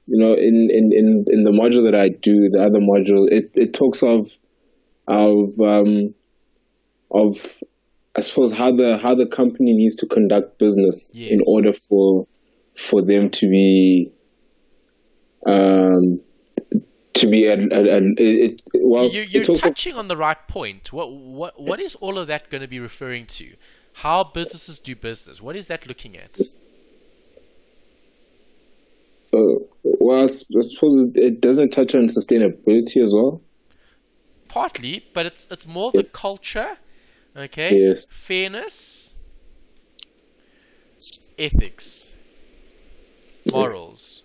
in the module that I do, the other module, it talks of of of I suppose how the company needs to conduct business in Yes. order for them um to be well, You're it also touching on the right point. What is all of that going to be referring to? How businesses do business. What is that looking at? well, I suppose it doesn't touch on sustainability as well. Partly, but it's more the Yes. culture, okay? Yes. Fairness, ethics, morals.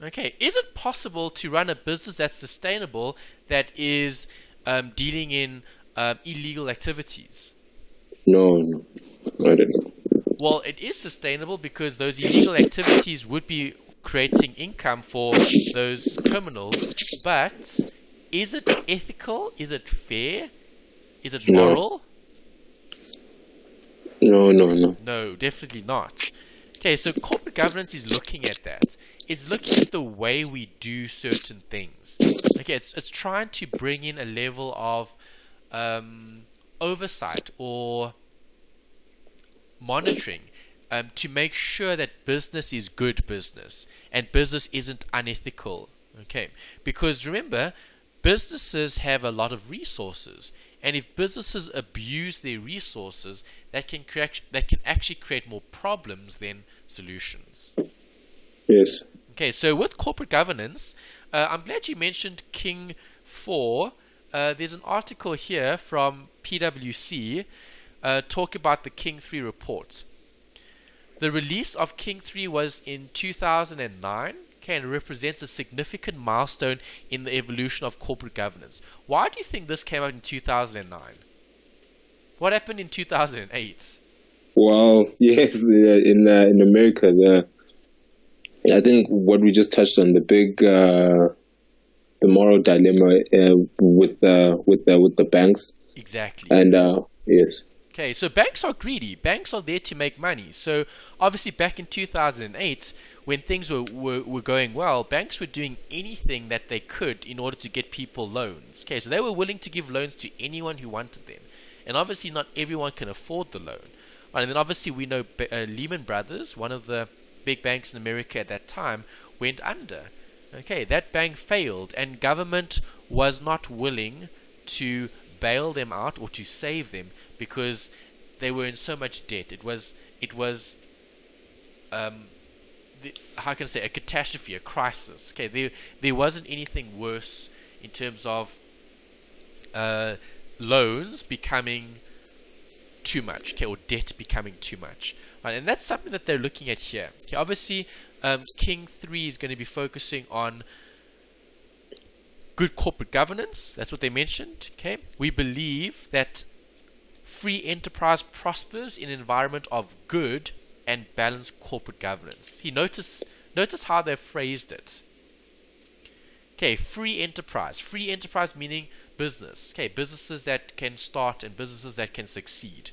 Okay, is it possible to run a business that's sustainable that is dealing in illegal activities? No, I don't know. Well, it is sustainable because those illegal activities would be creating income for those criminals. But is it ethical? Is it fair? Is it No, moral? no. No, definitely not. Okay, so corporate governance is looking at that. It's looking at the way we do certain things. Okay, it's trying to bring in a level of oversight or monitoring to make sure that business is good business and business isn't unethical. Okay, because remember, businesses have a lot of resources, and if businesses abuse their resources, that can actually create more problems than solutions. Yes. Okay, so with corporate governance, I'm glad you mentioned King 4. There's an article here from PwC talk about the King 3 report. The release of King 3 was in 2009, okay, and represents a significant milestone in the evolution of corporate governance. Why do you think this came out in 2009? What happened in 2008? Well, yes, in America, I think what we just touched on, the moral dilemma with the banks, Exactly. and yes. Okay, so banks are greedy. Banks are there to make money. So obviously back in 2008, when things were going well, banks were doing anything that they could in order to get people loans. Okay, so they were willing to give loans to anyone who wanted them. And obviously not everyone can afford the loan. Right, and then obviously we know Lehman Brothers, one of the big banks in America at that time, went under. Okay, that bank failed, and government was not willing to bail them out or to save them because they were in so much debt. It was how can I say, a catastrophe, a crisis. Okay, there wasn't anything worse in terms of loans becoming too much, okay, or debt becoming too much. Right, and that's something that they're looking at here. Okay, obviously, King 3 is going to be focusing on good corporate governance. That's what they mentioned. Okay, we believe that free enterprise prospers in an environment of good and balanced corporate governance. Notice how they've phrased it. Okay, free enterprise. Free enterprise meaning business. Okay, businesses that can start and businesses that can succeed.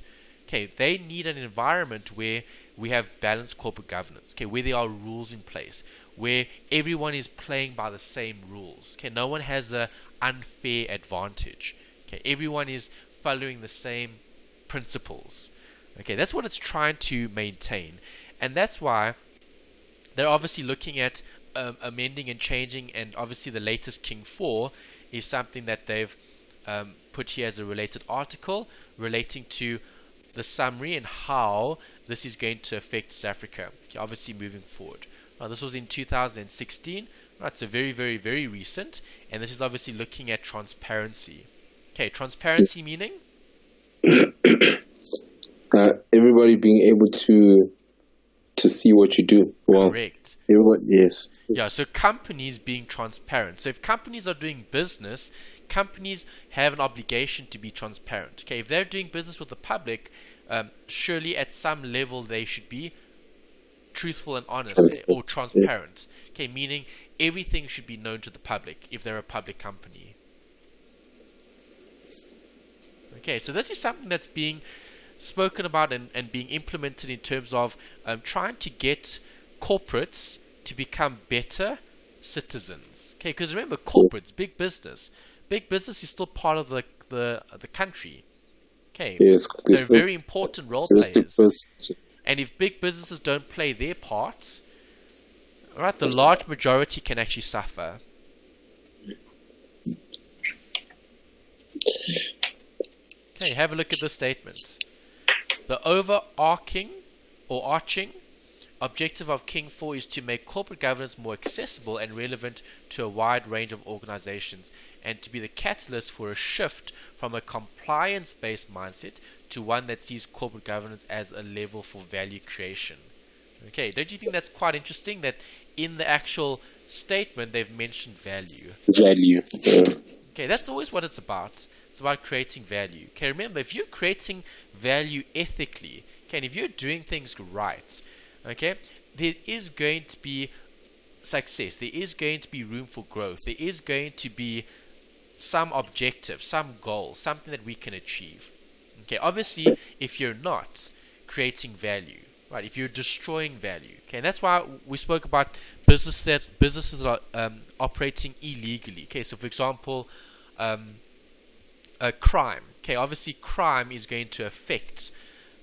Okay, they need an environment where we have balanced corporate governance. Okay, where there are rules in place, where everyone is playing by the same rules. Okay, no one has an unfair advantage. Okay, everyone is following the same principles. Okay, that's what it's trying to maintain, and that's why they're obviously looking at amending and changing. And obviously, the latest King 4 is something that they've put here as a related article relating to the summary and how this is going to affect South Africa. Okay, obviously, moving forward. Now, this was in 2016. Right, so very, very, very recent, and this is obviously looking at transparency. Okay, transparency meaning everybody being able to see what you do. Well, correct. everybody, yes. Yeah, so companies being transparent. So if companies are doing business, companies have an obligation to be transparent. Okay, if they're doing business with the public, surely at some level they should be truthful and honest or transparent. Yes. Okay, meaning everything should be known to the public if they're a public company. Okay, so this is something that's being spoken about and being implemented in terms of trying to get corporates to become better, citizens. Okay, because remember, corporates, big business is still part of the country. Okay, Yes, they're very important role players. And if big businesses don't play their part, right, the large majority can actually suffer. Okay, have a look at the statement. The overarching or arching objective of King 4 is to make corporate governance more accessible and relevant to a wide range of organizations, and to be the catalyst for a shift from a compliance-based mindset to one that sees corporate governance as a level for value creation. Okay, don't you think that's quite interesting that in the actual statement they've mentioned value? Value. Okay, that's always what it's about. It's about creating value. Okay, remember, if you're creating value ethically, okay, and if you're doing things right, okay, there is going to be success. There is going to be room for growth. There is going to be some objective, some goal, something that we can achieve. Okay, obviously, if you're not creating value, right, if you're destroying value, okay, and that's why we spoke about businesses that are operating illegally. Okay, so for example, crime. Okay, obviously, crime is going to affect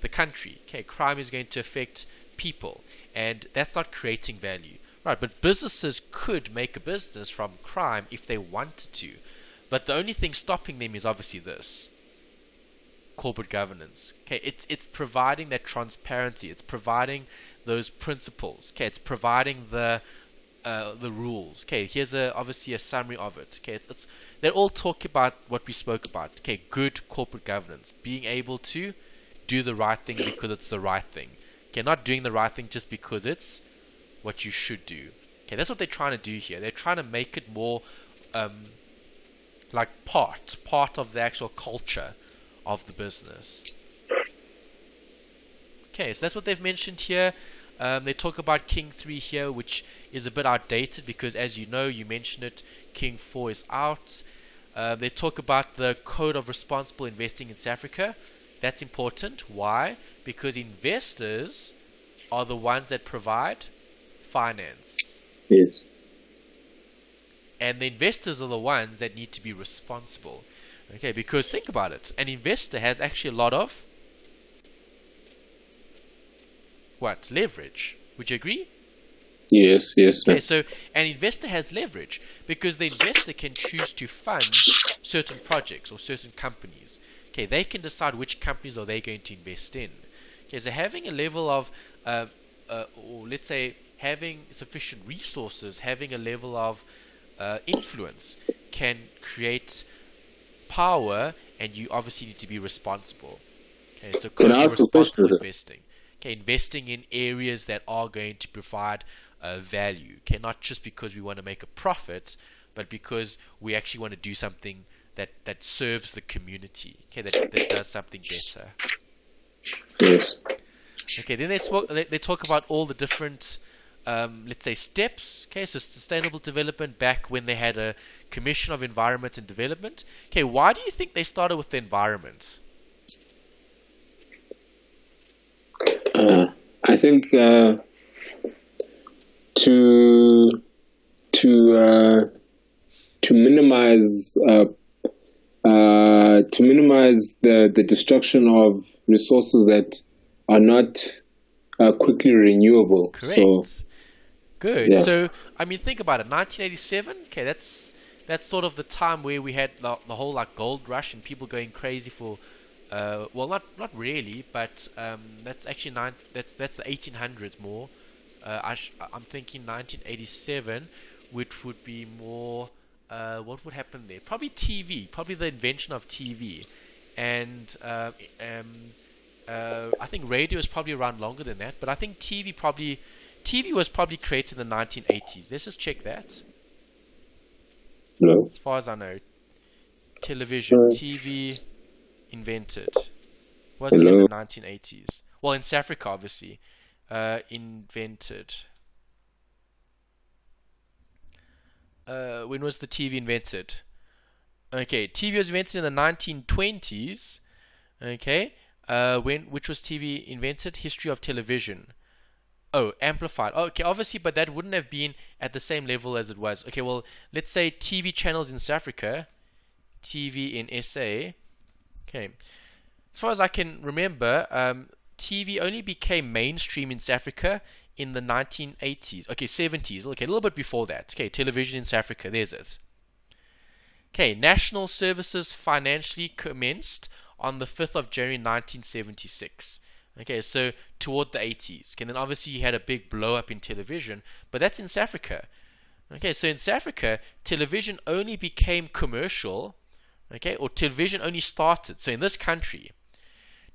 the country. Okay, crime is going to affect people, and that's not creating value, right? But businesses could make a business from crime if they wanted to, but the only thing stopping them is obviously this corporate governance. Okay, it's providing that transparency, it's providing those principles. Okay, it's providing the rules. Okay, here's obviously a summary of it. Okay, they all talk about what we spoke about. Okay, good corporate governance, being able to do the right thing because it's the right thing. Okay, not doing the right thing just because it's what you should do. Okay, that's what they're trying to do here. They're trying to make it more like part of the actual culture of the business. Okay, so that's what they've mentioned here. They talk about King 3 here, which is a bit outdated because, as you know, you mentioned it, King 4 is out. They talk about the Code of Responsible Investing in South Africa. That's important. Why? Because investors are the ones that provide finance. Yes. And the investors are the ones that need to be responsible. Okay, because think about it. An investor has actually a lot of what? Leverage. Would you agree? Yes. Okay, so an investor has leverage because the investor can choose to fund certain projects or certain companies. Okay, they can decide which companies are they going to invest in. Okay, so having a level of, or let's say having sufficient resources, having a level of influence can create power, and you obviously need to be responsible. Okay, so responsible investing. Okay, investing in areas that are going to provide value. Okay, not just because we want to make a profit, but because we actually want to do something that serves the community. Okay, that does something better. Yes. Okay, then they talk about all the different, let's say, steps. Okay, so sustainable development back when they had a Commission of Environment and Development. Okay, why do you think they started with the environment? I think to minimize the destruction of resources that are not quickly renewable. Correct. So, good. Yeah. So, I mean, think about it. 1987. Okay, that's sort of the time where we had the whole like gold rush and people going crazy for. Well, not really, but that's actually that's the 1800s more. I'm thinking 1987, which would be more. What would happen there? Probably TV. Probably the invention of TV, and I think radio is probably around longer than that. But I think TV was probably created in the 1980s. Let's just check that. No. As far as I know, television, TV. Invented was it in the 1980s? Well, in South Africa, obviously, invented. When was the TV invented? Okay, TV was invented in the 1920s. Okay, which was TV invented? History of television. Oh, amplified. Oh, okay, obviously, but that wouldn't have been at the same level as it was. Okay, well, let's say TV channels in South Africa, TV in SA. Okay, as far as I can remember, TV only became mainstream in South Africa in the 1980s. Okay, 70s. Okay, a little bit before that. Okay, television in South Africa. There's it. Okay, national services financially commenced on the 5th of January 1976. Okay, so toward the 80s. Okay, then obviously you had a big blow up in television, but that's in South Africa. Okay, so in South Africa, television only became commercial, okay, or television only started. So in this country,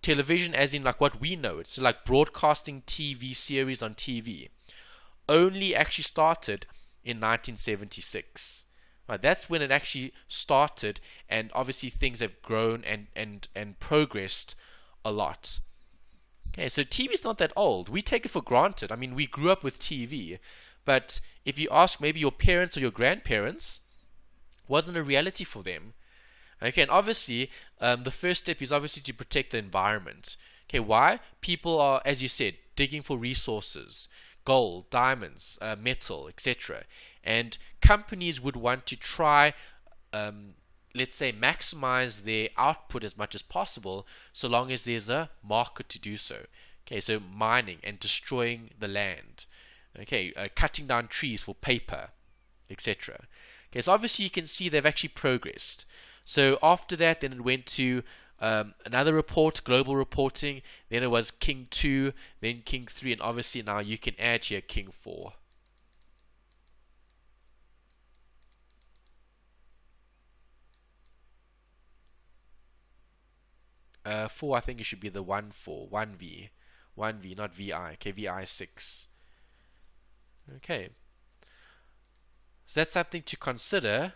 television as in like what we know it, so like broadcasting TV series on TV, only actually started in 1976. Right, that's when it actually started, and obviously things have grown and progressed a lot. Okay, so TV is not that old. We take it for granted. I mean, we grew up with TV, but if you ask maybe your parents or your grandparents, wasn't a reality for them. Okay, and obviously, the first step is obviously to protect the environment. Okay, why? People are, as you said, digging for resources, gold, diamonds, metal, etc. And companies would want to try, let's say, maximize their output as much as possible, so long as there's a market to do so. Okay, so mining and destroying the land. Okay, cutting down trees for paper, etc. Okay, so obviously you can see they've actually progressed. So after that, then it went to another report, global reporting. Then it was King 2, then King 3, and obviously now you can add here King 4. Four, I think it should be the 1-4, 1V, 1V, not VI. Okay, VI 6. Okay, so that's something to consider.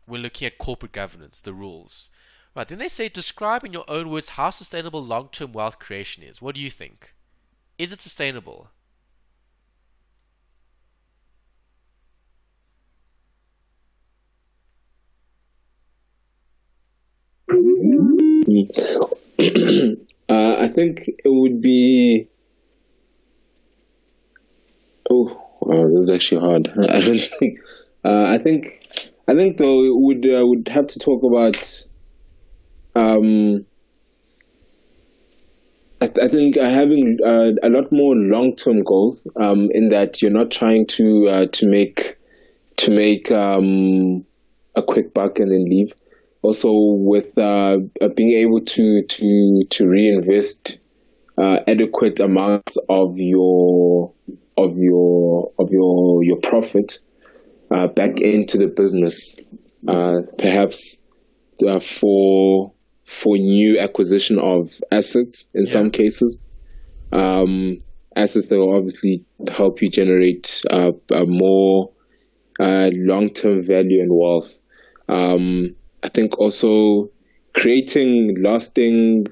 We're looking at corporate governance, the rules. Right, then they say, describe in your own words how sustainable long-term wealth creation is. What do you think? Is it sustainable? I think it would be. Oh, wow, this is actually hard. I don't think. I think though it would have to talk about. I think having a lot more long-term goals. In that you're not trying to make a quick buck and then leave. Also, with being able to reinvest adequate amounts of your profit back into the business, perhaps for new acquisition of assets in some cases, assets that will obviously help you generate more long-term value and wealth. I think also creating lasting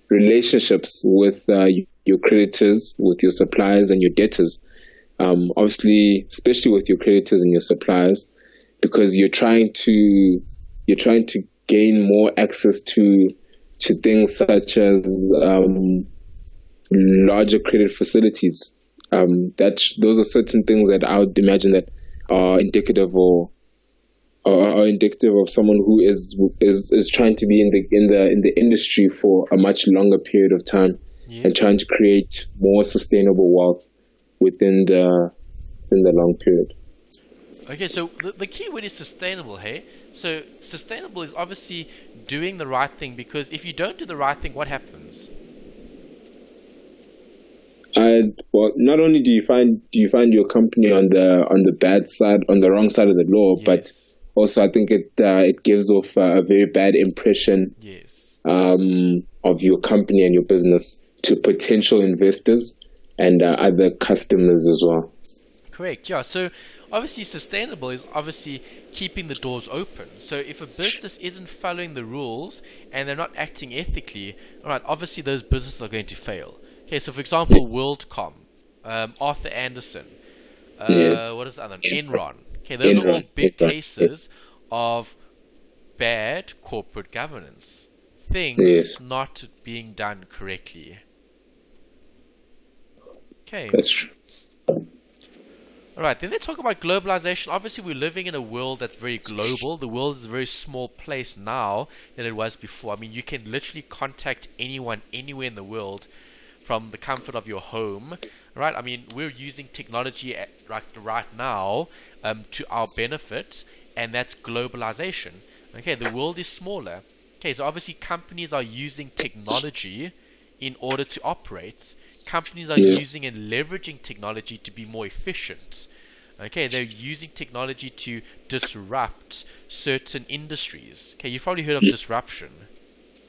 relationships with your creditors, with your suppliers and your debtors. Obviously, especially with your creditors and your suppliers, because you're trying to gain more access to things such as larger credit facilities. Those are certain things that I would imagine that are indicative of someone who is trying to be in the industry for a much longer period of time, and trying to create more sustainable wealth within the long period. Okay, so the key word is sustainable, hey? So sustainable is obviously doing the right thing, because if you don't do the right thing, what happens? Well, not only do you find your company on the bad side, on the wrong side of the law, but also I think it gives off a very bad impression of your company and your business to potential investors and other customers as well. Correct, yeah. So obviously sustainable is obviously keeping the doors open. So if a business isn't following the rules and they're not acting ethically, all right, obviously those businesses are going to fail. Okay, so for example, WorldCom, Arthur Anderson, what is the other one? Enron. Okay, those are all big cases of bad corporate governance. Things not being done correctly. Okay. That's true. All right, then they talk about globalization. Obviously, we're living in a world that's very global. The world is a very small place now than it was before. I mean, you can literally contact anyone anywhere in the world from the comfort of your home, right? I mean, we're using technology right now to our benefit, and that's globalization. Okay, the world is smaller. Okay, so obviously companies are using technology in order to operate. Companies are using and leveraging technology to be more efficient. Okay, they're using technology to disrupt certain industries. Okay, you've probably heard of disruption.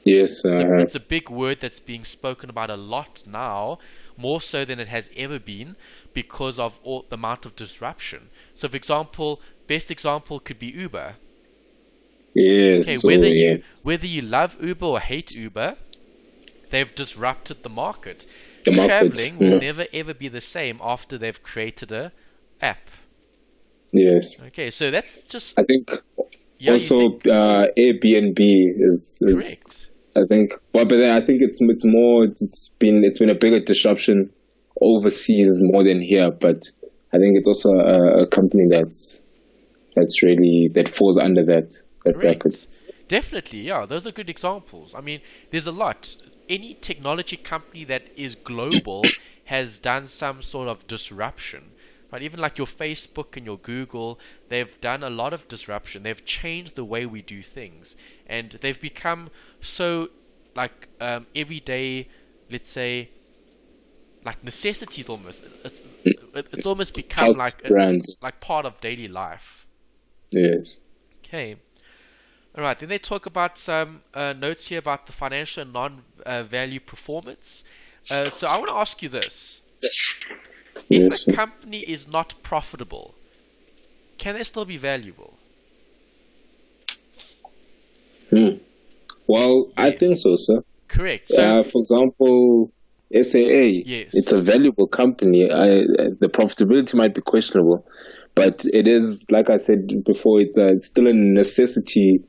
Yes. It's a big word that's being spoken about a lot now, more so than it has ever been, because of all the amount of disruption. So, for example, best example could be Uber. Yes. Okay, whether you love Uber or hate Uber, they've disrupted the market. Traveling will never ever be the same after they've created a app. Yes. Okay, so that's just. I think also Airbnb is correct. I think, but then I think it's been a bigger disruption overseas more than here. But I think it's also a company that falls under that bracket. Definitely, yeah. Those are good examples. I mean, there's a lot. Any technology company that is global has done some sort of disruption. Right? Even like your Facebook and your Google, they've done a lot of disruption. They've changed the way we do things. And they've become so, like, everyday, let's say, like necessities almost. It's almost become like part of daily life. Yes. Okay. All right, then they talk about some notes here about the financial and non-value performance. So I want to ask you this. If a company is not profitable, can they still be valuable? Well, I think so, sir. Correct. So, for example, SAA, it's a valuable company. The profitability might be questionable, but it is, like I said before, it's still a necessity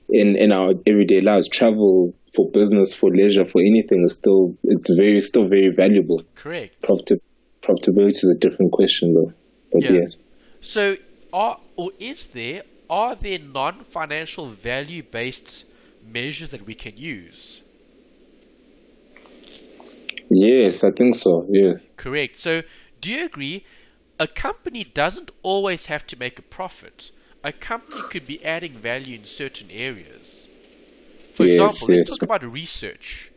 in our everyday lives. Travel, for business, for leisure, for anything is still very valuable. Correct. Profitability is a different question, though. But yes. So, are there non-financial value-based measures that we can use? Yes, I think so. Yeah. Correct. So, do you agree? A company doesn't always have to make a profit. A company could be adding value in certain areas. For example, let's talk about research.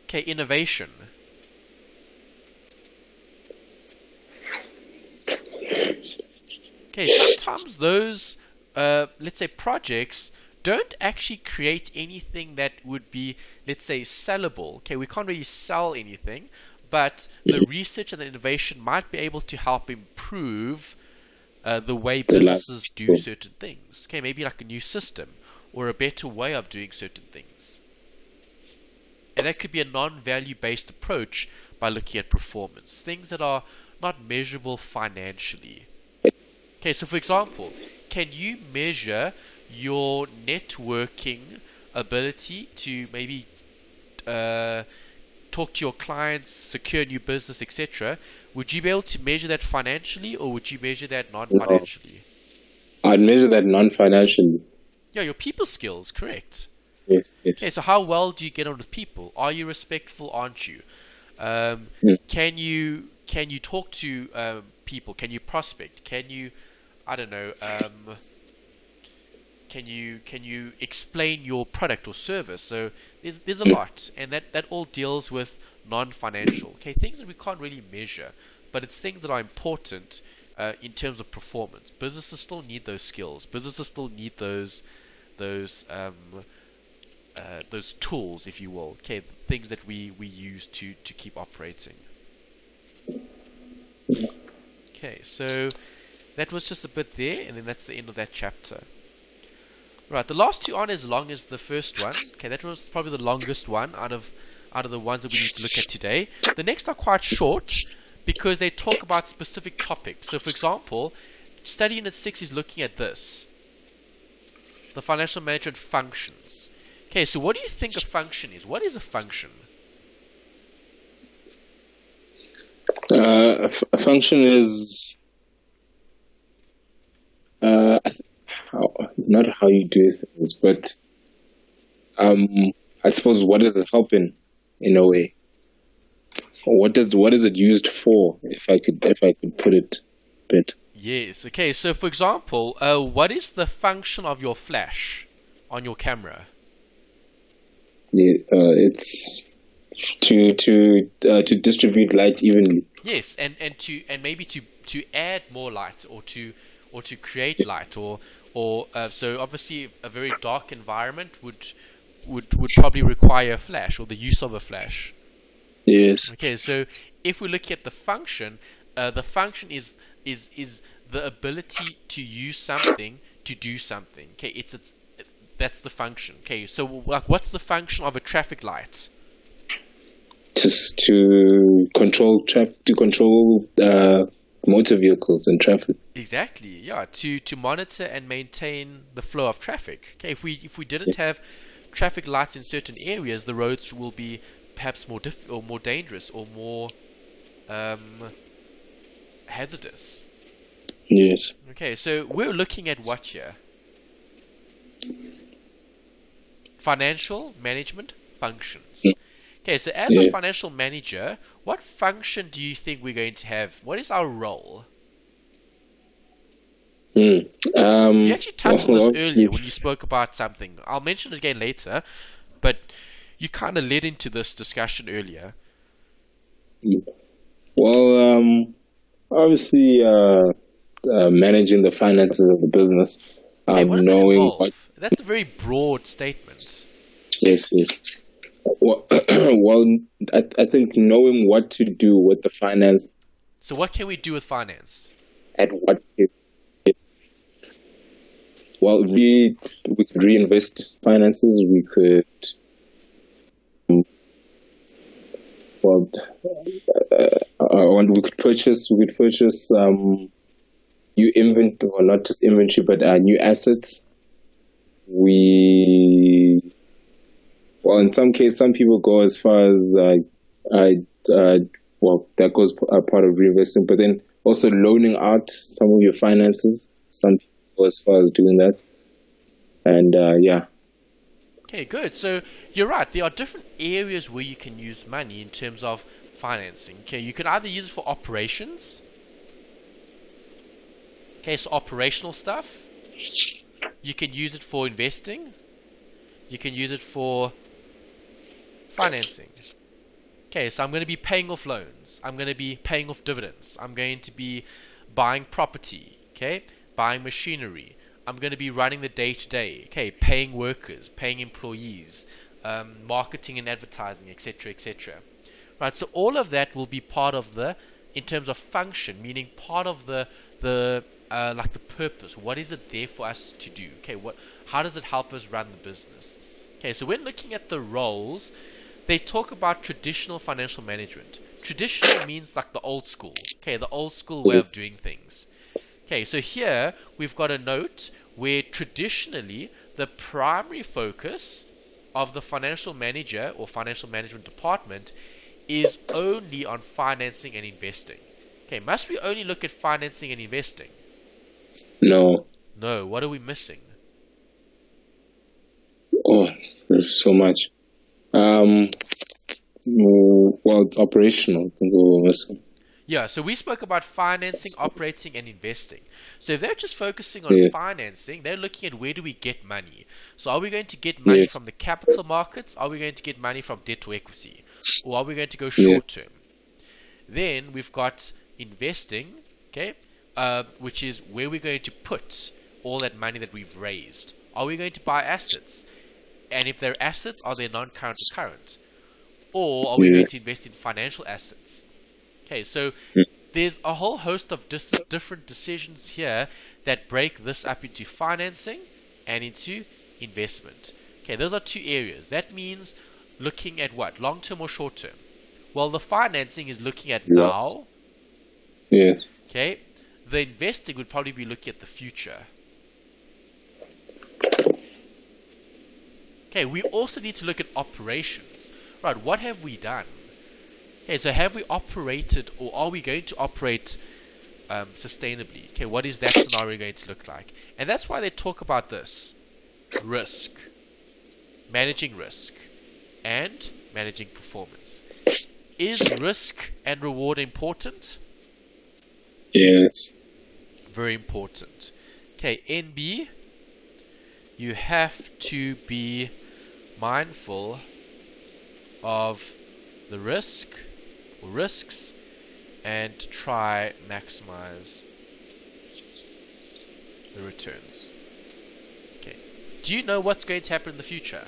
Okay, innovation. Okay, sometimes those, let's say, projects don't actually create anything that would be, let's say, sellable. Okay, we can't really sell anything, but the research and the innovation might be able to help improve the way businesses do certain things. Okay, maybe like a new system or a better way of doing certain things. And that could be a non-value based approach by looking at performance, things that are not measurable financially. Okay, so for example, can you measure your networking ability to maybe talk to your clients, secure new business, etc.? Would you be able to measure that financially, or would you measure that non-financially? No. I'd measure that non-financially. Yeah, your people skills, correct. Yes. Okay, so how well do you get on with people? Are you respectful? Aren't you? Can you talk to people? Can you prospect? Can you, I don't know, can you explain your product or service? So there's a lot, and that all deals with non-financial, okay, things that we can't really measure, but it's things that are important in terms of performance. Businesses still need those skills. Businesses still need those tools, if you will, okay, things that we use to keep operating. Okay, so that was just a bit there, and then that's the end of that chapter. Right, the last two aren't as long as the first one. Okay, that was probably the longest one out of the ones that we need to look at today. The next are quite short because they talk about specific topics. So, for example, study unit 6 is looking at this: the financial management functions. Okay, so what do you think a function is? What is a function? A function is not how you do things, but I suppose what does it help in a way? Or what is it used for? If I could put it a bit. Yes. Okay. So, for example, what is the function of your flash on your camera? Yeah, it's to distribute light evenly. Yes, and maybe to add more light or to create light or so obviously a very dark environment would probably require a flash or the use of a flash. Yes. Okay, so if we look at the function is the ability to use something to do something. Okay, that's the function. Okay, so like what's the function of a traffic light? Just to control motor vehicles and traffic. Exactly, yeah. To monitor and maintain the flow of traffic. Okay, if we didn't have traffic lights in certain areas, the roads will be perhaps more dangerous or more hazardous. Yes. Okay, so we're looking at what here? Financial management functions. Okay, so as a financial manager, what function do you think we're going to have? What is our role? You actually touched on this earlier when you spoke about something. I'll mention it again later, but you kind of led into this discussion earlier. Well, obviously, managing the finances of the business, Hey, what does that knowing involve? what. That's a very broad statement. Yes. Well, I think knowing what to do with the finance. So what can we do with finance? At what? Well, we could reinvest finances. We could. We could purchase. New inventory, or not just inventory, but new assets. In some cases, some people go as far as that goes part of reinvesting, but then also loaning out some of your finances. Some people go as far as doing that, and yeah. Okay, good. So you're right. There are different areas where you can use money in terms of financing. Okay, you can either use it for operations. Okay, so operational stuff. You can use it for investing. You can use it for financing. Okay, so I'm going to be paying off loans. I'm going to be paying off dividends. I'm going to be buying property. Okay, buying machinery. I'm going to be running the day-to-day. Okay, paying workers, paying employees, marketing and advertising, etc., etc. Right. So all of that will be part of in terms of function, meaning part of the like the purpose. What is it there for us to do? Okay, how does it help us run the business? Okay, so when looking at the roles, they talk about traditional financial management. Traditional means like the old school. Okay, the old school way of doing things. Okay, so here we've got a note where traditionally the primary focus of the financial manager or financial management department is only on financing and investing. Okay, must we only look at financing and investing? No. No, what are we missing? Oh, there's so much. It's operational. I think we're missing. Yeah, so we spoke about financing, operating, and investing. So if they're just focusing on financing, they're looking at where do we get money. So are we going to get money from the capital markets? Are we going to get money from debt to equity? Or are we going to go short term? Then we've got investing, okay, which is where we're going to put all that money that we've raised. Are we going to buy assets? And if they're assets, are they non-current or current? Or are we going to invest in financial assets? Okay, so there's a whole host of different decisions here that break this up into financing and into investment. Okay, those are two areas. That means looking at what? Long-term or short-term? Well, the financing is looking at now. Yes. Okay, the investing would probably be looking at the future. Okay, we also need to look at operations. Right, what have we done? Okay, so have we operated, or are we going to operate sustainably? Okay, what is that scenario going to look like? And that's why they talk about this. Risk. Managing risk. And managing performance. Is risk and reward important? Yes. Very important. Okay, NB, you have to be mindful of the risk or risks and try maximize the returns. Okay. Do you know what's going to happen in the future?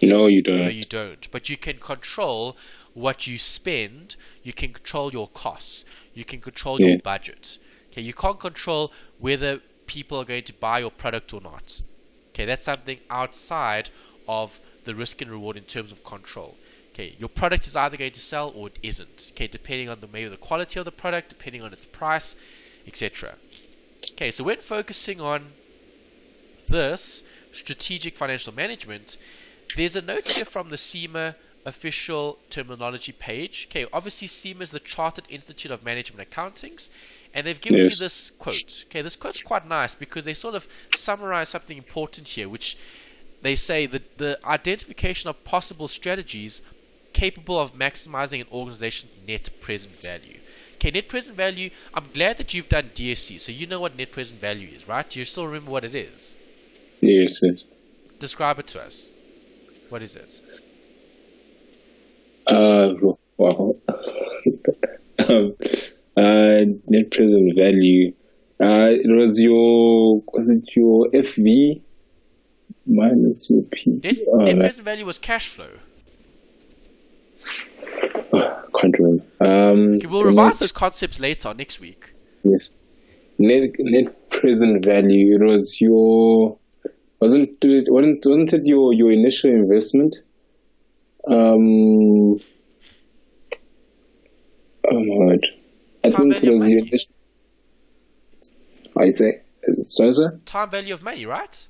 No, you don't. No, you don't. But you can control what you spend. You can control your costs. You can control your budget. Okay, you can't control whether people are going to buy your product or not. Okay, that's something outside of the risk and reward in terms of control. Okay, your product is either going to sell or it isn't. Okay, depending on maybe the quality of the product, depending on its price, etc. Okay, so when focusing on this strategic financial management, there's a note here from the SEMA official terminology page. Okay, obviously SEMA is the Chartered Institute of Management Accountings, and they've given you this quote. Okay, this quote's quite nice because they sort of summarize something important here, which they say that the identification of possible strategies capable of maximizing an organization's net present value. Okay, net present value, I'm glad that you've done DSC, so you know what net present value is, right? Do you still remember what it is? Yes, yes. Describe it to us. What is it? Wow. Net present value. Was it your FV minus your P? Net present value was cash flow. Can't remember. Okay, we'll revise those concepts later next week. Yes. Net present value. It was your. Wasn't it your initial investment? Oh my God. I think it was your initial. I say, so sir? Time value of money, right?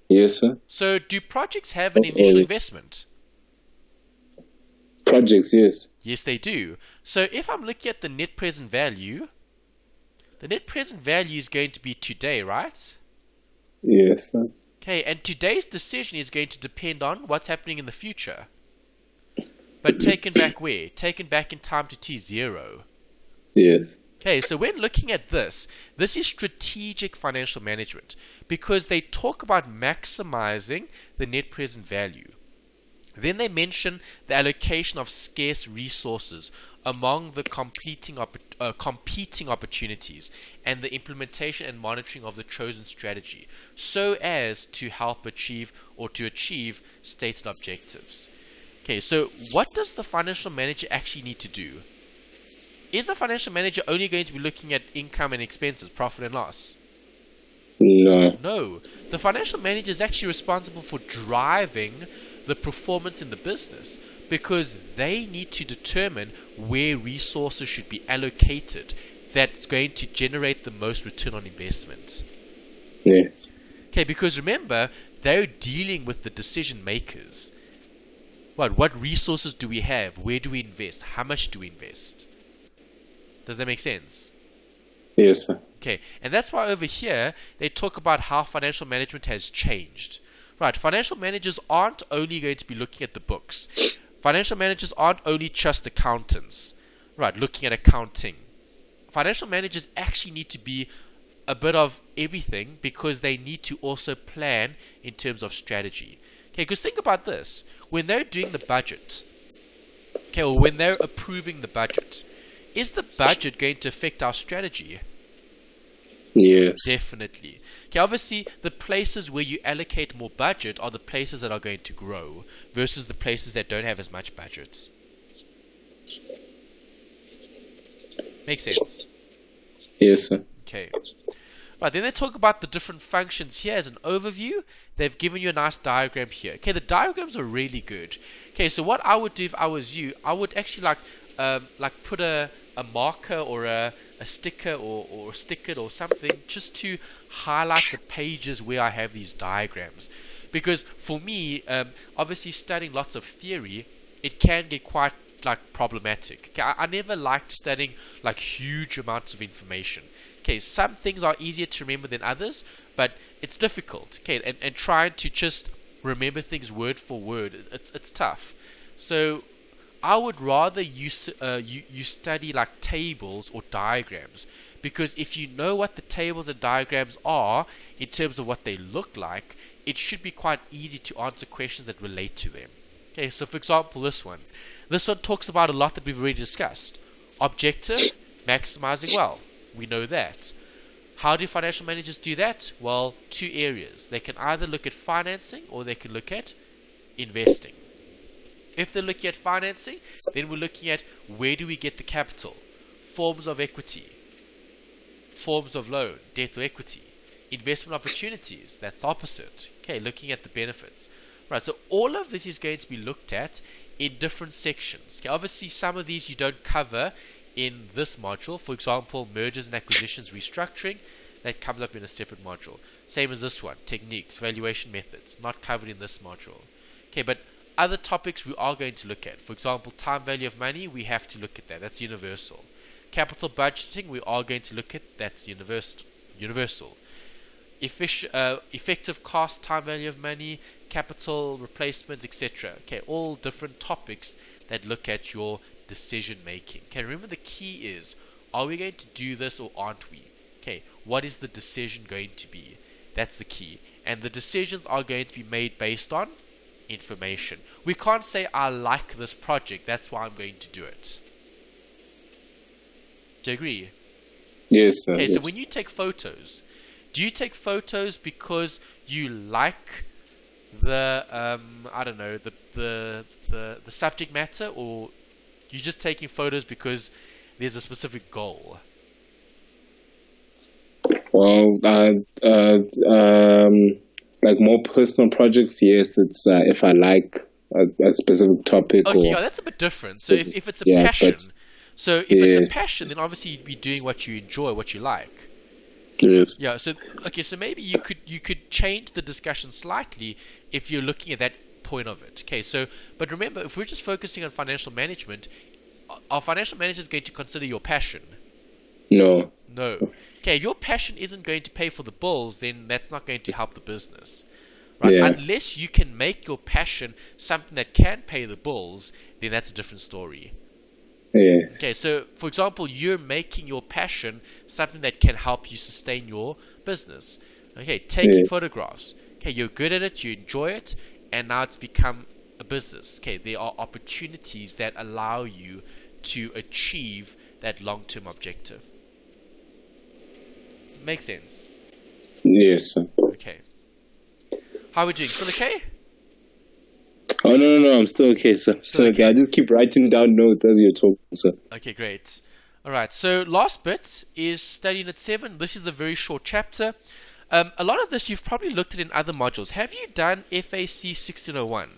Yes, sir. So, do projects have an initial investment? Projects, yes. Yes, they do. So, if I'm looking at the net present value, the net present value is going to be today, right? Yes, sir. Okay, and today's decision is going to depend on what's happening in the future. But taken back where? Taken back in time to T0. Yes. Okay, so when looking at this is strategic financial management because they talk about maximizing the net present value. Then they mention the allocation of scarce resources among the competing opportunities and the implementation and monitoring of the chosen strategy so as to help achieve stated objectives. Okay, so what does the financial manager actually need to do? Is the financial manager only going to be looking at income and expenses, profit and loss? No. No. The financial manager is actually responsible for driving the performance in the business because they need to determine where resources should be allocated that's going to generate the most return on investment. Yes. Okay, because remember, they're dealing with the decision makers. What resources do we have? Where do we invest? How much do we invest? Does that make sense? Yes, sir. Okay, and that's why over here they talk about how financial management has changed. Right, financial managers aren't only going to be looking at the books. Financial managers aren't only just accountants. Right, looking at accounting. Financial managers actually need to be a bit of everything because they need to also plan in terms of strategy. Okay, because think about this. When they're doing the budget, okay, or when they're approving the budget, is the budget going to affect our strategy? Yes. Definitely. Okay, obviously, the places where you allocate more budget are the places that are going to grow versus the places that don't have as much budgets. Makes sense? Yes, sir. Okay. Right, then they talk about the different functions here as an overview. They've given you a nice diagram here. Okay, the diagrams are really good. Okay, so what I would do if I was you, I would actually put a marker or a sticker or stick it or something just to highlight the pages where I have these diagrams. Because for me, obviously studying lots of theory, it can get quite like problematic. Okay, I never liked studying like huge amounts of information. Okay, some things are easier to remember than others, but it's difficult. Okay, and trying to just remember things word for word, it's tough. So I would rather you study like tables or diagrams, because if you know what the tables and diagrams are in terms of what they look like, it should be quite easy to answer questions that relate to them. Okay, so for example, this one talks about a lot that we've already discussed. Objective, maximizing wealth. We know that. How do financial managers do that? Well, two areas. They can either look at financing or they can look at investing. If they're looking at financing, then we're looking at where do we get the capital, forms of equity, forms of loan, debt or equity, investment opportunities, that's the opposite. Okay, looking at the benefits. Right, so all of this is going to be looked at in different sections. Okay, obviously some of these you don't cover in this module. For example, mergers and acquisitions, restructuring, that comes up in a separate module. Same as this one, techniques, valuation methods, not covered in this module. Okay, but other topics we are going to look at. For example, time value of money, we have to look at that. That's universal. Capital budgeting, we are going to look at. That's universal. Effective cost, time value of money, capital replacements, etc. Okay, all different topics that look at your decision making. Okay, remember the key is, are we going to do this or aren't we? Okay, what is the decision going to be? That's the key. And the decisions are going to be made based on information. We can't say I like this project, that's why I'm going to do it. Do you agree? Yes, sir. Okay, yes. So when you take photos, do you take photos because you like the I don't know, the subject matter, or you're just taking photos because there's a specific goal? Well, like more personal projects, yes. It's if I like a specific topic. Okay, or yeah, that's a bit different. So if it's a passion, so if it's a passion, then obviously you'd be doing what you enjoy, what you like. Yes. Yeah. So okay, so maybe you could change the discussion slightly if you're looking at that point of it. Okay. So, but remember, if we're just focusing on financial management, are financial managers going to consider your passion? No. No. Okay, your passion isn't going to pay for the bills, then that's not going to help the business. Right? Yeah. Unless you can make your passion something that can pay the bills, then that's a different story. Yeah. Okay, so for example, you're making your passion something that can help you sustain your business. Okay, taking photographs. Okay, you're good at it, you enjoy it, and now it's become a business. Okay, there are opportunities that allow you to achieve that long-term objective. Makes sense? Yes, sir. Okay. How are we doing? Still okay? Oh, no, I'm still okay, sir. Still okay. I just keep writing down notes as you're talking, sir. Okay, great. Alright, so last bit is study unit 7. This is the very short chapter. A lot of this you've probably looked at in other modules. Have you done FAC 1601?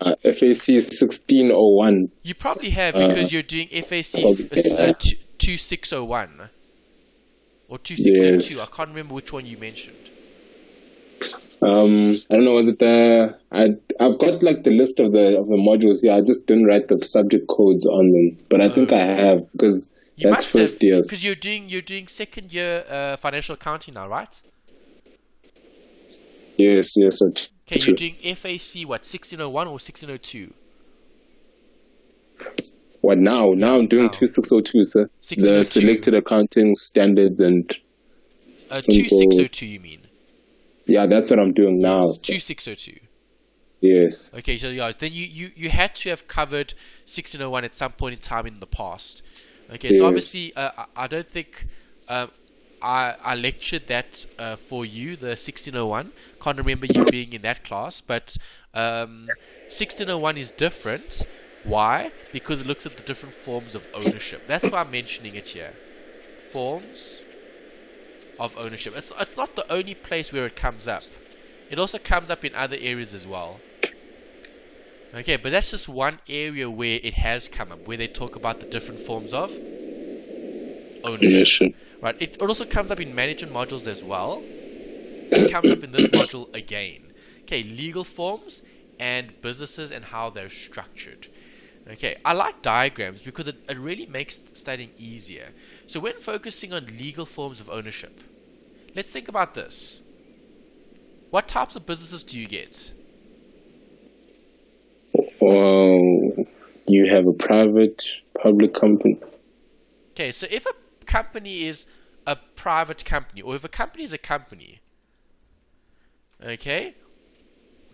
FAC 1601. You probably have, because you're doing FAC 2601 or 2602. Yes. I can't remember which one you mentioned. I don't know. Was it I've got like the list of the modules here. I just didn't write the subject codes on them, but I think I have, because that's first year. Because you're doing second year financial accounting now, right? Yes. Sir. Okay, you're doing FAC, what, 1601 or 1602? What now? Now I'm doing 2602, sir. 1602. The selected accounting standards and 2602, you mean? Yeah, that's what I'm doing now. 2602. Yes. Okay, so yeah, then you had to have covered 1601 at some point in time in the past. Okay, so obviously I don't think I lectured that for you, the 1601. Can't remember you being in that class, but 1601 is different. Why? Because it looks at the different forms of ownership. That's why I'm mentioning it here. Forms of ownership. It's not the only place where it comes up. It also comes up in other areas as well. Okay, but that's just one area where it has come up, where they talk about the different forms of ownership. Right. It also comes up in management modules as well. it comes up in this module again. Okay, legal forms and businesses and how they're structured. Okay, I like diagrams because it really makes studying easier. So when focusing on legal forms of ownership, let's think about this. What types of businesses do you get? Well, you have a private, public company. Okay, so if a company is a private company, or if a company is a company, okay,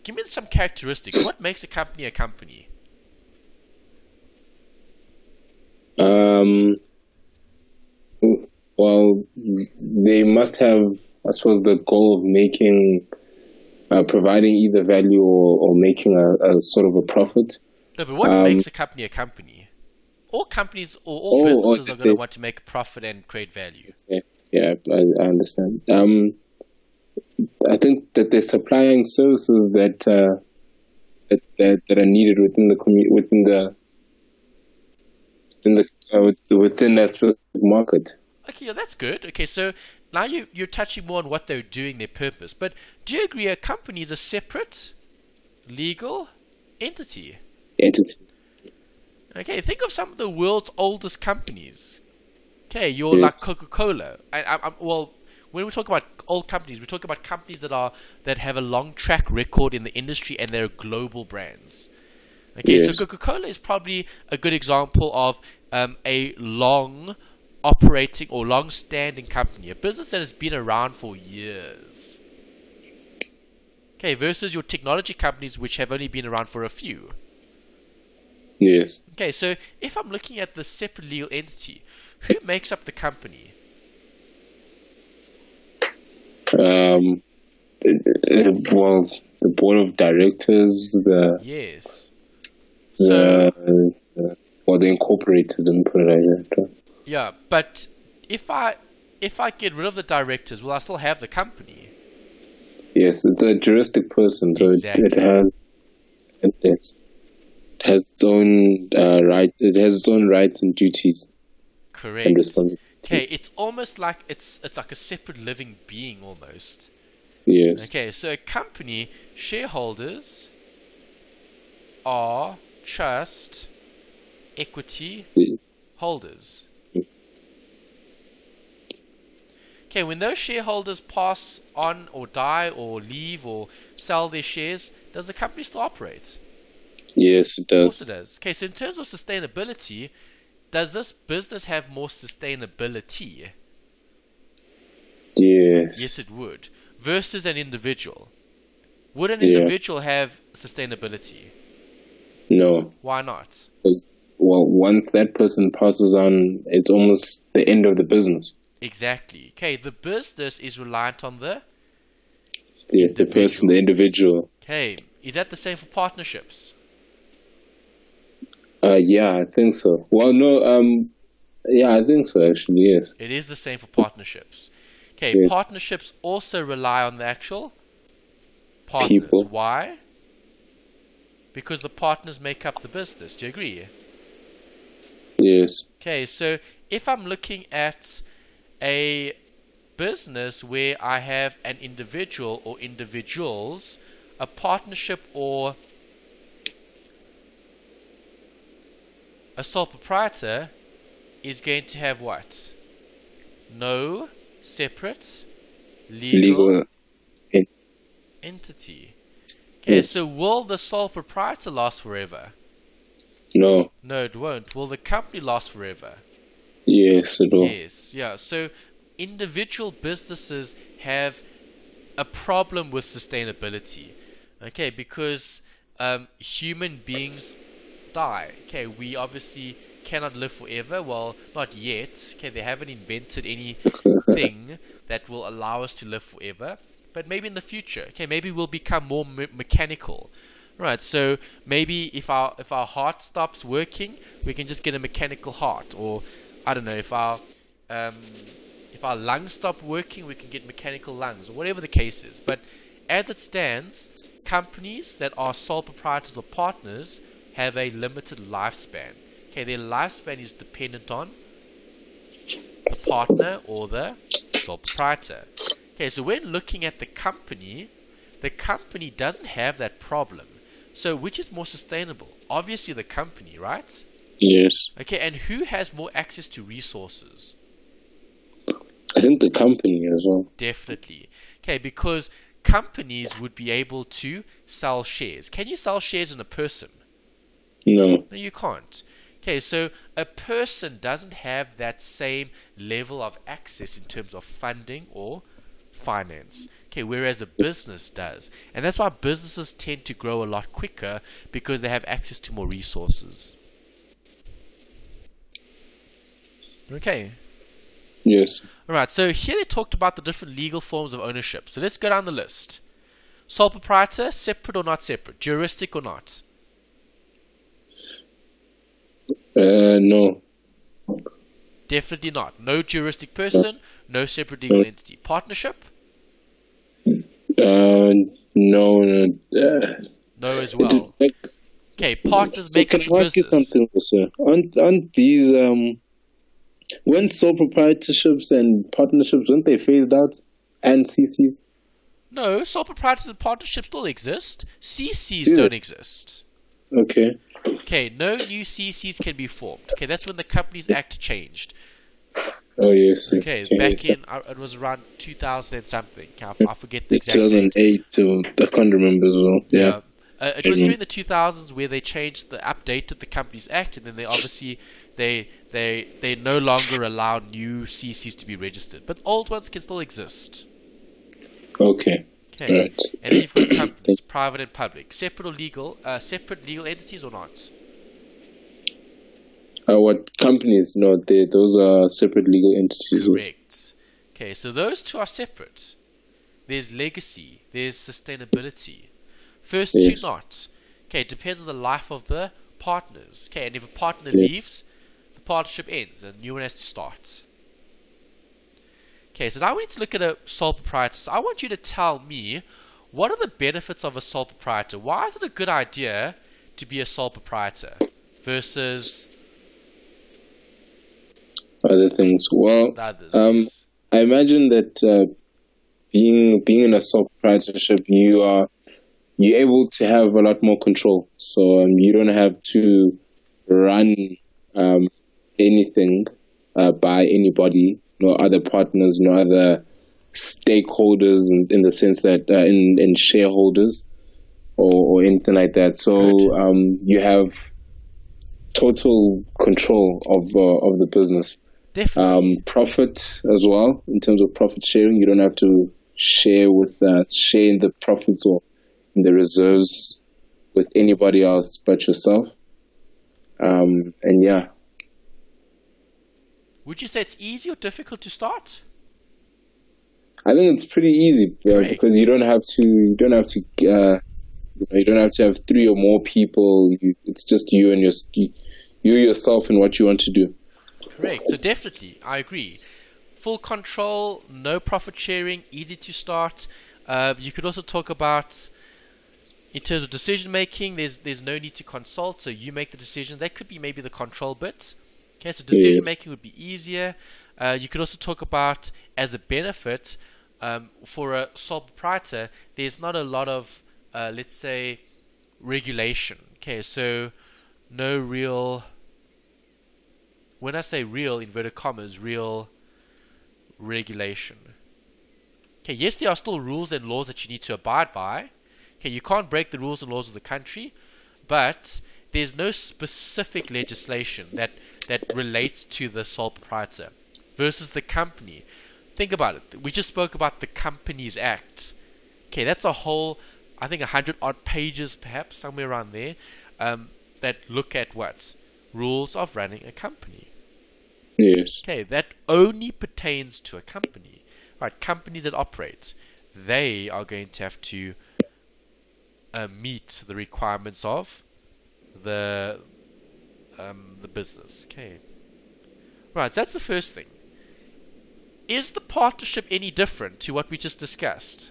give me some characteristics. What makes a company a company? Well, they must have, I suppose, the goal of making, providing either value or making a sort of a profit. No, but what makes a company a company? All companies or all businesses are going to want to make a profit and create value. Yeah, I understand. I think that they're supplying services that that are needed within the within a specific market. Okay, yeah, that's good. Okay, so now you're touching more on what they're doing, their purpose. But do you agree a company is a separate legal entity? Okay, think of some of the world's oldest companies. Okay, you're like Coca-Cola. Well, when we talk about old companies, we talk about companies that have a long track record in the industry and they're global brands. Okay, so Coca-Cola is probably a good example of a long operating or long-standing company, a business that has been around for years. Okay, versus your technology companies which have only been around for a few. Yes. Okay, so if I'm looking at the separate legal entity, who makes up the company? Well, the board of directors, yes. Well, the incorporated, let me put it like that. Yeah, but if I get rid of the directors, will I still have the company? Yes, it's a juristic person, so exactly. it has its own right. It has its own rights and duties. Correct. And responsibilities. Okay, it's almost like it's like a separate living being almost. Yes. Okay, so a company shareholders are just equity holders. Okay, when those shareholders pass on or die or leave or sell their shares, does the company still operate? Yes, it does. Of course it does. Okay, so in terms of sustainability, does this business have more sustainability? Yes. Yes, it would. Versus an individual. Would an individual have sustainability? No. Why not? Because, well, once that person passes on, it's almost the end of the business. Exactly. Okay, the business is reliant on the person, the individual. Okay, is that the same for partnerships? Yeah, I think so. Well, no, yeah, I think so, actually, yes. It is the same for partnerships. Okay, yes. Partnerships also rely on the actual partners. People. Why? Because the partners make up the business. Do you agree? Yes. Okay, so if I'm looking at a business where I have an individual or individuals, a partnership or a sole proprietor is going to have what? No separate legal entity. Okay, yes. so will the sole proprietor last forever? No. No, it won't. Will the company last forever? Yes, it will. Yes, yeah. So individual businesses have a problem with sustainability. Okay, because human beings die. Okay, we obviously cannot live forever. Well, not yet. Okay, they haven't invented anything that will allow us to live forever. But maybe in the future. Okay, maybe we'll become more mechanical. Right, so maybe if our heart stops working, we can just get a mechanical heart, or I don't know, if our lungs stop working, we can get mechanical lungs, or whatever the case is. But as it stands, companies that are sole proprietors or partners have a limited lifespan. Okay, their lifespan is dependent on the partner or the sole proprietor. Okay, so when looking at the company doesn't have that problem. So which is more sustainable? Obviously the company, right? Yes. Okay, and who has more access to resources? I think the company as well. Definitely. Okay, because companies would be able to sell shares. Can you sell shares in a person? No. No, you can't. Okay, so a person doesn't have that same level of access in terms of funding or finance. Okay, whereas a business does. And that's why businesses tend to grow a lot quicker because they have access to more resources. Okay. Yes. Alright, so here they talked about the different legal forms of ownership. So let's go down the list. Sole proprietor, separate or not separate? Juristic or not? No. Definitely not. No juristic person, no separate legal entity. Partnership? No. No as well. Okay, partners So make can up I the ask you business. something, sir? Aren't these when sole proprietorships and partnerships, weren't they phased out? And CCs? No, sole proprietors and partnerships still exist. CCs Do don't they? exist. Okay. Okay, no new CCs can be formed. Okay, that's when the Companies Act changed. Oh yes. Okay, back in, it was around 2000 and something. I forget the exact date. 2008 to I can't remember as well. Yeah. Yeah. It was during the 2000s where they changed updated the Companies Act, and then they obviously they no longer allow new CCs to be registered, but old ones can still exist. Okay. Okay, Right. and then you've got companies, private and public, separate legal entities or not? What companies? No, those are separate legal entities. Correct. Okay, so those two are separate. There's legacy, there's sustainability. First two Yes. not. Okay, it depends on the life of the partners. Okay, and if a partner Yes. leaves, the partnership ends and a new one has to start. Okay, so now we need to look at a sole proprietor. So I want you to tell me, what are the benefits of a sole proprietor? Why is it a good idea to be a sole proprietor versus Other things. Well, the others? Yes. I imagine that being in a sole proprietorship, you're able to have a lot more control. So you don't have to run anything by anybody, no other partners, no other stakeholders, in the sense that in shareholders or anything like that. So you have total control of the business. Definitely. Profit as well, in terms of profit sharing. You don't have to share in the profits or in the reserves with anybody else but yourself. And yeah, Would you say it's easy or difficult to start? I think it's pretty easy because you don't have to you don't have to have three or more people. It's just you and you yourself and what you want to do. Correct. So definitely, I agree. Full control, no profit sharing, easy to start. You could also talk about, in terms of decision making, there's no need to consult, so you make the decision. That could be maybe the control bit. Okay, so decision making would be easier. You could also talk about, as a benefit, for a sole proprietor, there's not a lot of, let's say, regulation. Okay, so no real, when I say real, inverted commas, real regulation. Okay, yes, there are still rules and laws that you need to abide by. Okay, you can't break the rules and laws of the country, but there's no specific legislation that relates to the sole proprietor versus the company. Think about it. We just spoke about the Companies Act. Okay, that's a whole, I think, 100 odd pages, perhaps somewhere around there, that look at what rules of running a company. Yes. Okay, that only pertains to a company. Right, companies that operate, they are going to have to meet the requirements of the business. Okay, right, that's the first thing. Is the partnership any different to what we just discussed?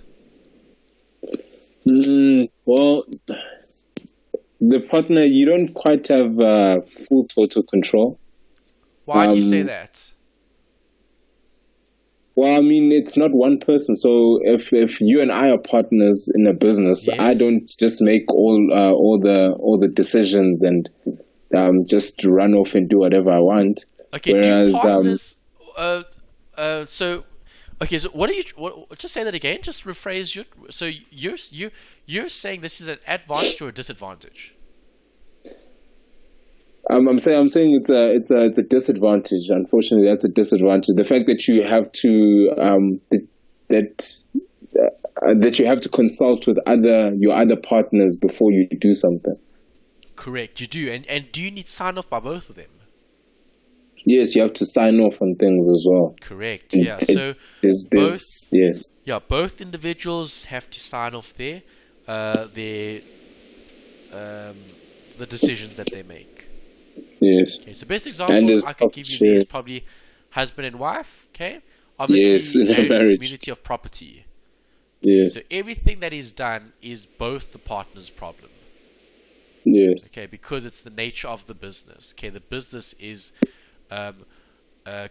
Well, the partner, you don't quite have full total control. Why do you say that? Well, I mean, it's not one person. So if you and I are partners in a business, Yes. I don't just make all the decisions and just run off and do whatever I want. Okay, Whereas do partners? So, okay. So, what are you? Just say that again. Just rephrase your. So you're saying this is an advantage or a disadvantage? I'm saying it's a disadvantage. Unfortunately, that's a disadvantage. The fact that you have to that you have to consult with your other partners before you do something. Correct. You do, and do you need sign off by both of them? Yes, you have to sign off on things as well. Correct. Yeah. So both. Yes. Yeah, both individuals have to sign off their the decisions that they make. Yes. Okay, so best example I could give you there is probably husband and wife. Okay, obviously yes, in a marriage. Community of property. Yes. So everything that is done is both the partner's problem. Yes. Okay, because it's the nature of the business. Okay, the business is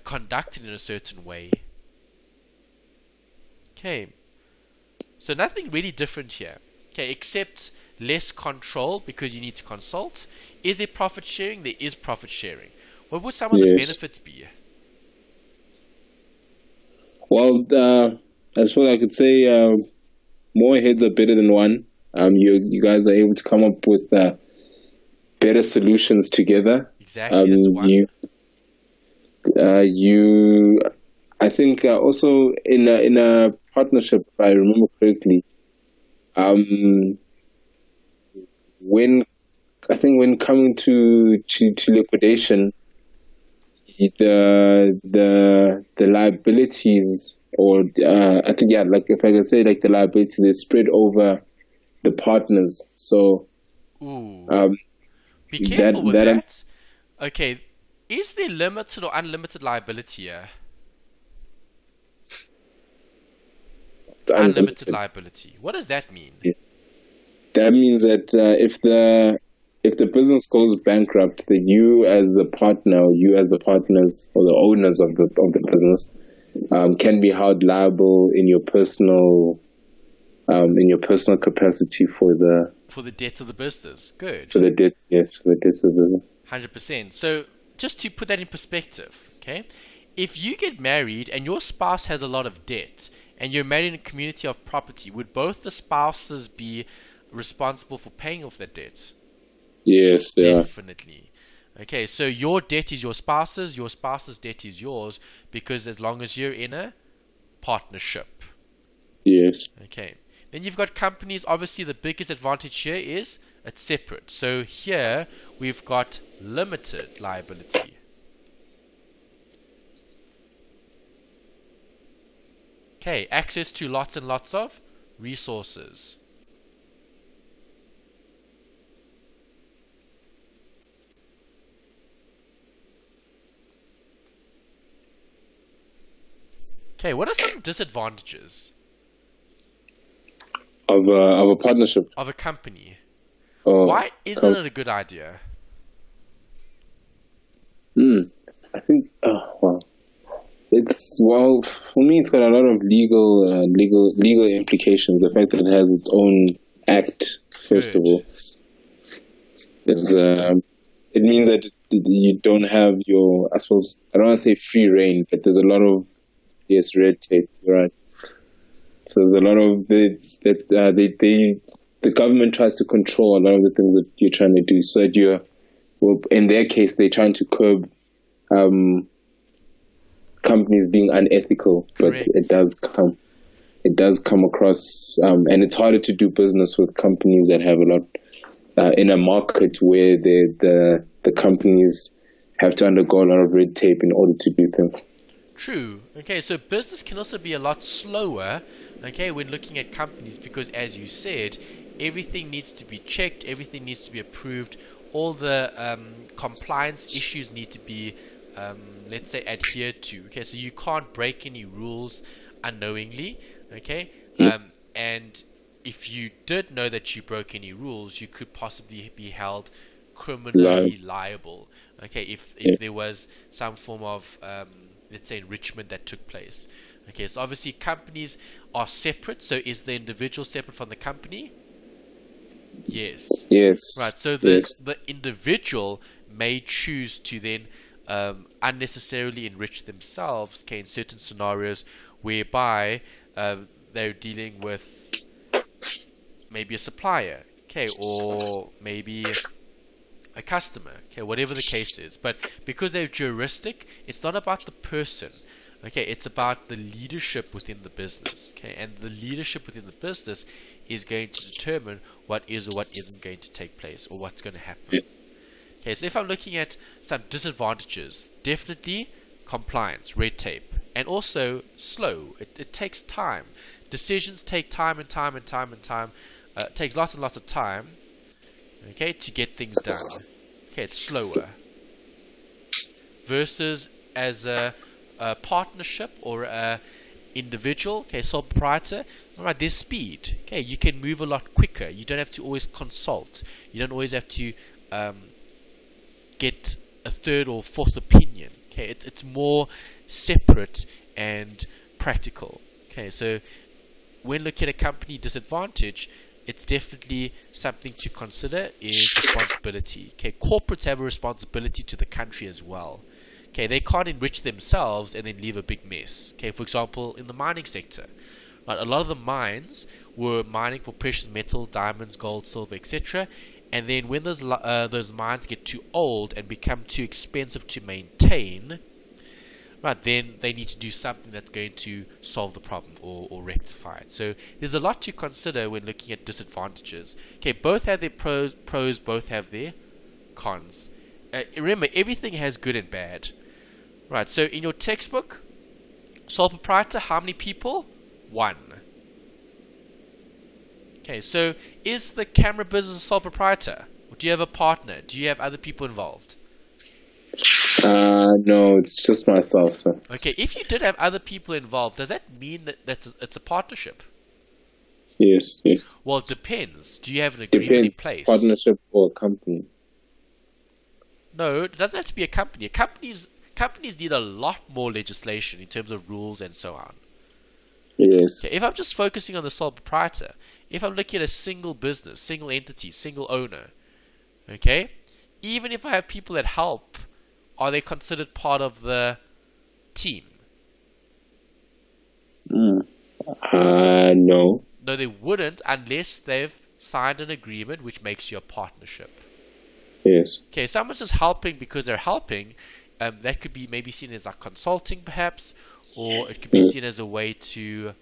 conducted in a certain way. Okay, so nothing really different here. Okay, except less control because you need to consult. Is there profit sharing? There is profit sharing. What would some of the benefits be? Well, I suppose I could say more heads are better than one. You guys are able to come up with better solutions together. Exactly. I think also in a partnership, if I remember correctly, when coming to liquidation, the liabilities, or I think like if I can say, like the liabilities, they spread over the partners. So be careful with that. Okay, is there limited or unlimited liability here? Unlimited liability. What does that mean? Yeah. That means that if the business goes bankrupt, then you as a partner, or you as the partners or the owners of the business, can be held liable in your personal capacity for the debt of the business. Good. For the debt, yes, for the debt of the business. 100%. So just to put that in perspective, okay, if you get married and your spouse has a lot of debt, and you're married in a community of property, would both the spouses be responsible for paying off that debt? Yes, they are. Definitely. Okay, so your debt is your spouse's debt is yours, because as long as you're in a partnership. Yes. Okay. Then you've got companies. Obviously, the biggest advantage here is it's separate. So here we've got limited liability. Okay, access to lots and lots of resources. Okay, what are some disadvantages of a partnership, of a company? Why isn't it a good idea? I think for me, it's got a lot of legal implications. The fact that it has its own act, first of all, it means that you don't have your, I suppose, I don't want to say free reign, but there's a lot of red tape, right? So there's a lot of the government tries to control a lot of the things that you're trying to do. So that in their case, they're trying to curb companies being unethical. Correct. But it does come across, and it's harder to do business with companies that have a lot in a market where the companies have to undergo a lot of red tape in order to do things. True. Okay, so business can also be a lot slower, okay, when looking at companies, because as you said, everything needs to be checked, everything needs to be approved, all the compliance issues need to be, let's say, adhered to. Okay, so you can't break any rules unknowingly, okay? And if you did know that you broke any rules, you could possibly be held criminally liable. Okay, if there was some form of let's say, enrichment that took place. Okay, so obviously companies are separate. So is the individual separate from the company? Yes. Yes. Right. So Yes. the individual may choose to then unnecessarily enrich themselves, okay, in certain scenarios whereby they're dealing with maybe a supplier, okay, or maybe a customer, okay, whatever the case is. But because they're juristic, it's not about the person, okay, it's about the leadership within the business, okay, and the leadership within the business is going to determine what is or what isn't going to take place or what's going to happen. Okay, so if I'm looking at some disadvantages, definitely compliance, red tape, and also slow. It takes time. Decisions take time and time and time and time. It takes lots and lots of time, okay, to get things done. Okay, it's slower. Versus as a partnership or a individual, okay, sole proprietor, alright, there's speed. Okay, you can move a lot quicker. You don't have to always consult. You don't always have to get a third or fourth opinion. Okay, it's more separate and practical. Okay, so when looking at a company disadvantage, it's definitely something to consider is responsibility. Okay, corporates have a responsibility to the country as well. Okay, they can't enrich themselves and then leave a big mess. Okay, for example, in the mining sector, right, a lot of the mines were mining for precious metal, diamonds, gold, silver, etc. And then when those mines get too old and become too expensive to maintain, right, then they need to do something that's going to solve the problem or rectify it. So there's a lot to consider when looking at disadvantages. Okay, both have their pros, both have their cons. Remember, everything has good and bad. Right, so in your textbook, sole proprietor, how many people? 1. Okay, so is the camera business a sole proprietor? Or do you have a partner? Do you have other people involved? No, it's just myself, sir. Okay, if you did have other people involved, does that mean that it's a partnership? Yes, yes. Well, it depends. Do you have an agreement in place? Partnership or a company? No, it doesn't have to be a company. Companies need a lot more legislation in terms of rules and so on. Yes. Okay, if I'm just focusing on the sole proprietor, if I'm looking at a single business, single entity, single owner, okay, even if I have people that help, are they considered part of the team? No. No, they wouldn't unless they've signed an agreement which makes you a partnership. Yes. Okay, someone's just helping because they're helping. That could be maybe seen as like consulting, perhaps, or it could be seen as a way to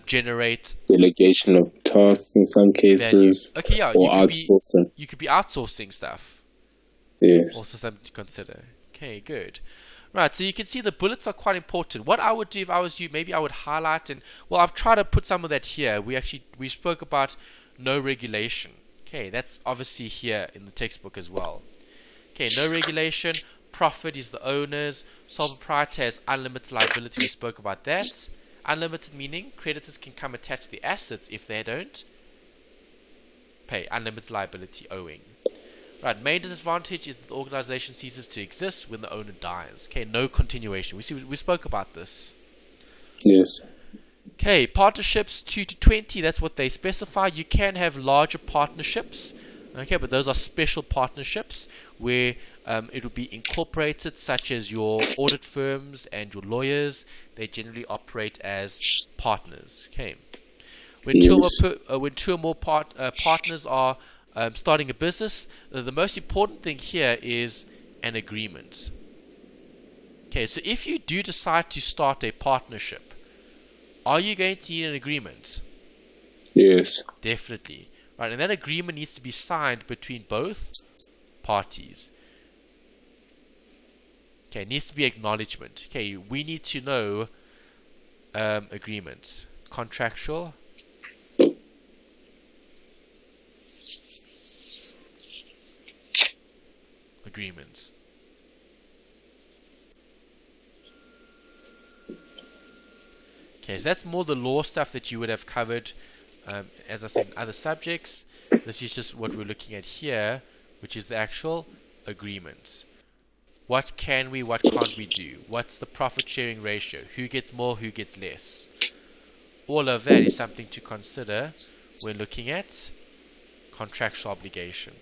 generate delegation of tasks in some cases. Okay, yeah, or outsourcing. You could be outsourcing stuff. Yes. Also something to consider. Okay, good. Right, so you can see the bullets are quite important. What I would do if I was you, maybe I would highlight and, well, I've tried to put some of that here. We spoke about no regulation. Okay, that's obviously here in the textbook as well. Okay, no regulation, profit is the owner's, sole proprietor has unlimited liability, we spoke about that. Unlimited meaning creditors can come attach to the assets if they don't pay. Unlimited liability, owing. Right, main disadvantage is that the organization ceases to exist when the owner dies. Okay, no continuation. We spoke about this. Yes. Okay, partnerships 2 to 20, that's what they specify. You can have larger partnerships, okay, but those are special partnerships where it will be incorporated, such as your audit firms and your lawyers. They generally operate as partners. Okay, when two or more partners are starting a business, the most important thing here is an agreement. Okay, so if you do decide to start a partnership, are you going to need an agreement? Yes. Definitely. Right, and that agreement needs to be signed between both parties. Okay, it needs to be acknowledgement. Okay, we need to know agreements. Contractual. Agreements. Okay, so that's more the law stuff that you would have covered, as I said, in other subjects. This is just what we're looking at here, which is the actual agreement. What can we, what can't we do? What's the profit sharing ratio? Who gets more, who gets less? All of that is something to consider when looking at contractual obligation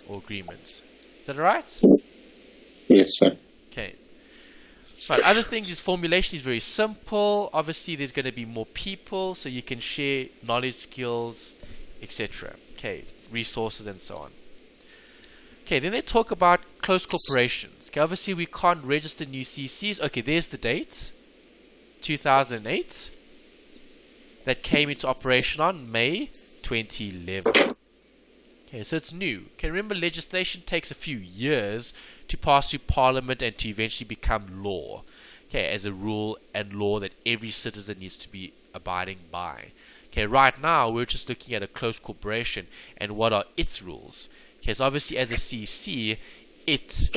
or agreements. Is that alright? Yes, sir. Okay. Right, other things is formulation is very simple. Obviously, there's going to be more people, so you can share knowledge, skills, etc. Okay, resources and so on. Okay, then they talk about close corporations. Okay, obviously, we can't register new CCs. Okay, there's the date, 2008. That came into operation on May 2011. Okay, so it's new. Okay, remember legislation takes a few years to pass through Parliament and to eventually become law. Okay, as a rule and law that every citizen needs to be abiding by. Okay, right now we're just looking at a close corporation and what are its rules. Okay, so obviously as a CC, it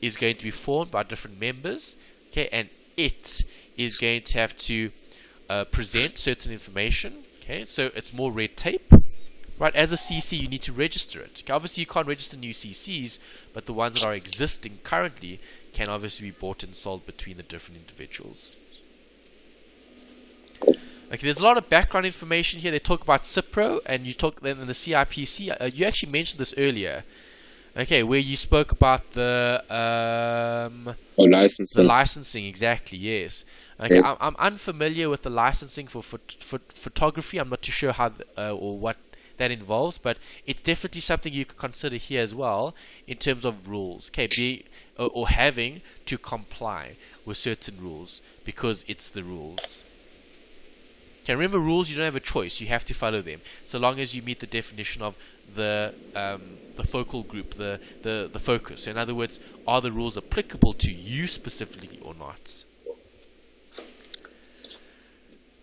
is going to be formed by different members. Okay, and it is going to have to present certain information. Okay, so it's more red tape. Right, as a CC, you need to register it. Okay, obviously, you can't register new CCs, but the ones that are existing currently can obviously be bought and sold between the different individuals. Okay, there's a lot of background information here. They talk about CIPRO, and you talk then in the CIPC. You actually mentioned this earlier. Okay, where you spoke about the licensing. The licensing, exactly. Yes. Okay, yeah. I'm unfamiliar with the licensing for photography. I'm not too sure how or what that involves, but it's definitely something you could consider here as well in terms of rules. Okay, or having to comply with certain rules because it's the rules. Okay, remember rules, you don't have a choice, you have to follow them, so long as you meet the definition of the focal group, the focus. So in other words, are the rules applicable to you specifically or not?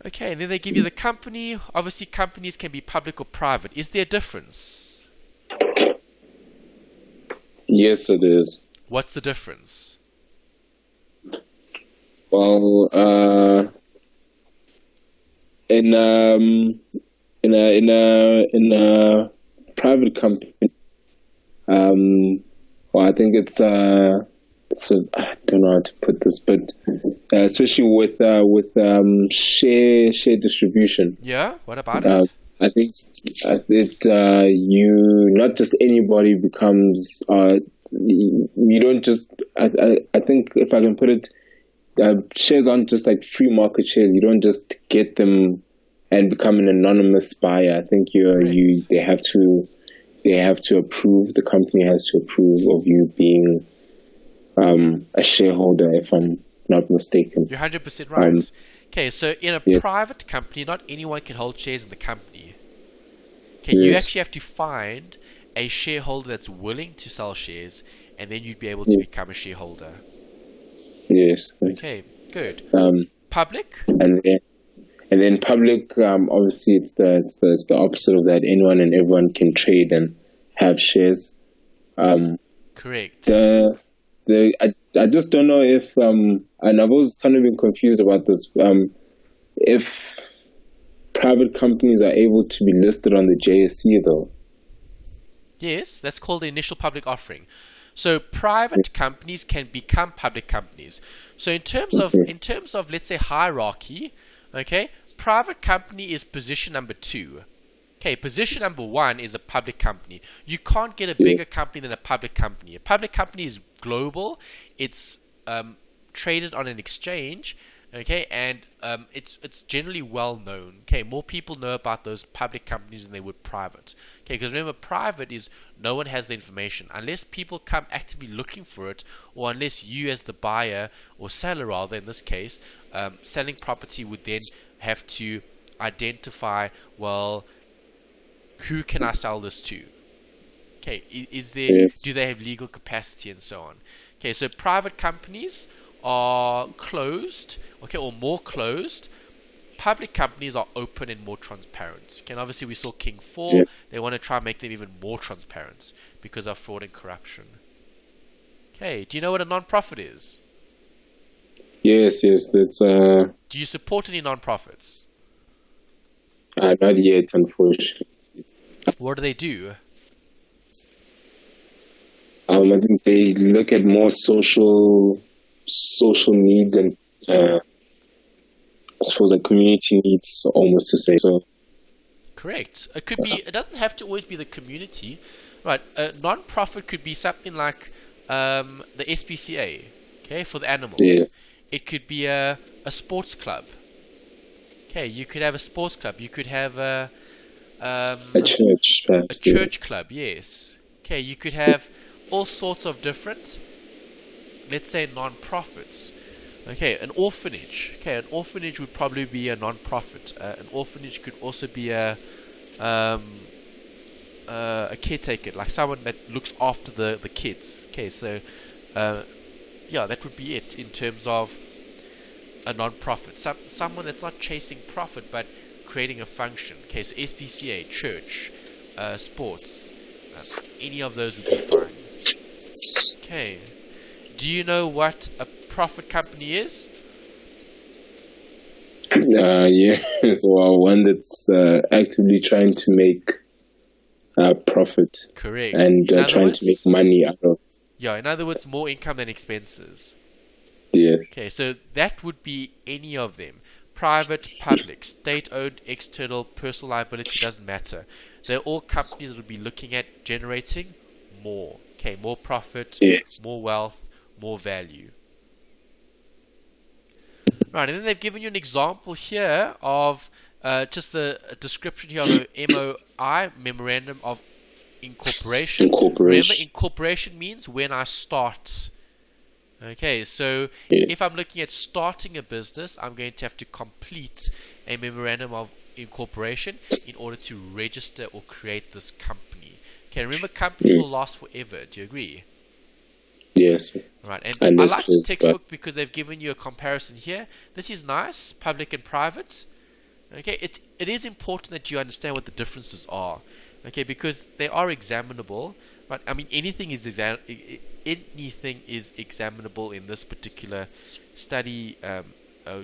Okay, and then they give you the company. Obviously, companies can be public or private. Is there a difference? Yes, it is. What's the difference? Well, in a private company, well, I think it's so I don't know how to put this, but especially with share distribution. Yeah. What about it? I think you not just anybody becomes. You don't just. I think if I can put it, shares aren't just like free market shares. You don't just get them and become an anonymous buyer. I think they have to approve. The company has to approve of you being a shareholder, if I'm not mistaken. You're 100% right. Okay, so in a private company, not anyone can hold shares in the company. Okay, you actually have to find a shareholder that's willing to sell shares, and then you'd be able to become a shareholder. Yes. Okay, good. Public? And then public, obviously it's the opposite of that. Anyone and everyone can trade and have shares. Correct. I just don't know if and I've always kind of been confused about this. If private companies are able to be listed on the JSE though. Yes, that's called the initial public offering. So private companies can become public companies. So in terms of let's say hierarchy, okay, private company is position number 2. Okay, position number 1 is a public company. You can't get a bigger company than a public company. A public company is global. It's traded on an exchange. Okay, and it's generally well known. Okay, more people know about those public companies than they would private. Okay, because remember, private is no one has the information unless people come actively looking for it, or unless you, as the buyer or seller, rather in this case, selling property, would then have to identify, well, who can I sell this to? Okay, do they have legal capacity and so on? Okay, so private companies are closed, okay, or more closed. Public companies are open and more transparent. Okay, and obviously we saw King 4. They want to try and make them even more transparent because of fraud and corruption. Okay, do you know what a non-profit is? Yes, it's Do you support any non-profits? Not yet, unfortunately. What do they do? I think they look at more social needs and I suppose like community needs, almost to say so. Correct. It could be. It doesn't have to always be the community, right? A non-profit could be something like the SPCA, okay, for the animals. Yes. It could be a sports club. Okay, you could have a sports club. You could have a church, perhaps. A church club, yes. Okay, you could have all sorts of different, let's say, non-profits. Okay, an orphanage. Okay, an orphanage would probably be a non-profit. An orphanage could also be a caretaker, like someone that looks after the kids. Okay, so yeah, that would be it in terms of a non-profit. Someone that's not chasing profit but creating a function. Okay, so SPCA, church, sports, any of those would be fine. Okay, do you know what a profit company is? Yes, well, one that's actively trying to make profit. Correct. And trying to make money out of. Yeah, in other words, more income than expenses. Yes. Okay, so that would be any of them. Private, public, state-owned, external, personal liability, doesn't matter. They're all companies that would be looking at generating more. Okay, more profit, yes, more wealth, more value. Right, and then they've given you an example here of just a description here of a MOI, Memorandum of Incorporation. Remember, incorporation means when I start. Okay, so if I'm looking at starting a business, I'm going to have to complete a Memorandum of Incorporation in order to register or create this company. Okay, remember, companies will last forever. Do you agree? Yes. Right, and I like the textbook because they've given you a comparison here. This is nice, public and private. Okay, it is important that you understand what the differences are. Okay, because they are examinable. Right, I mean, anything is examinable in this particular study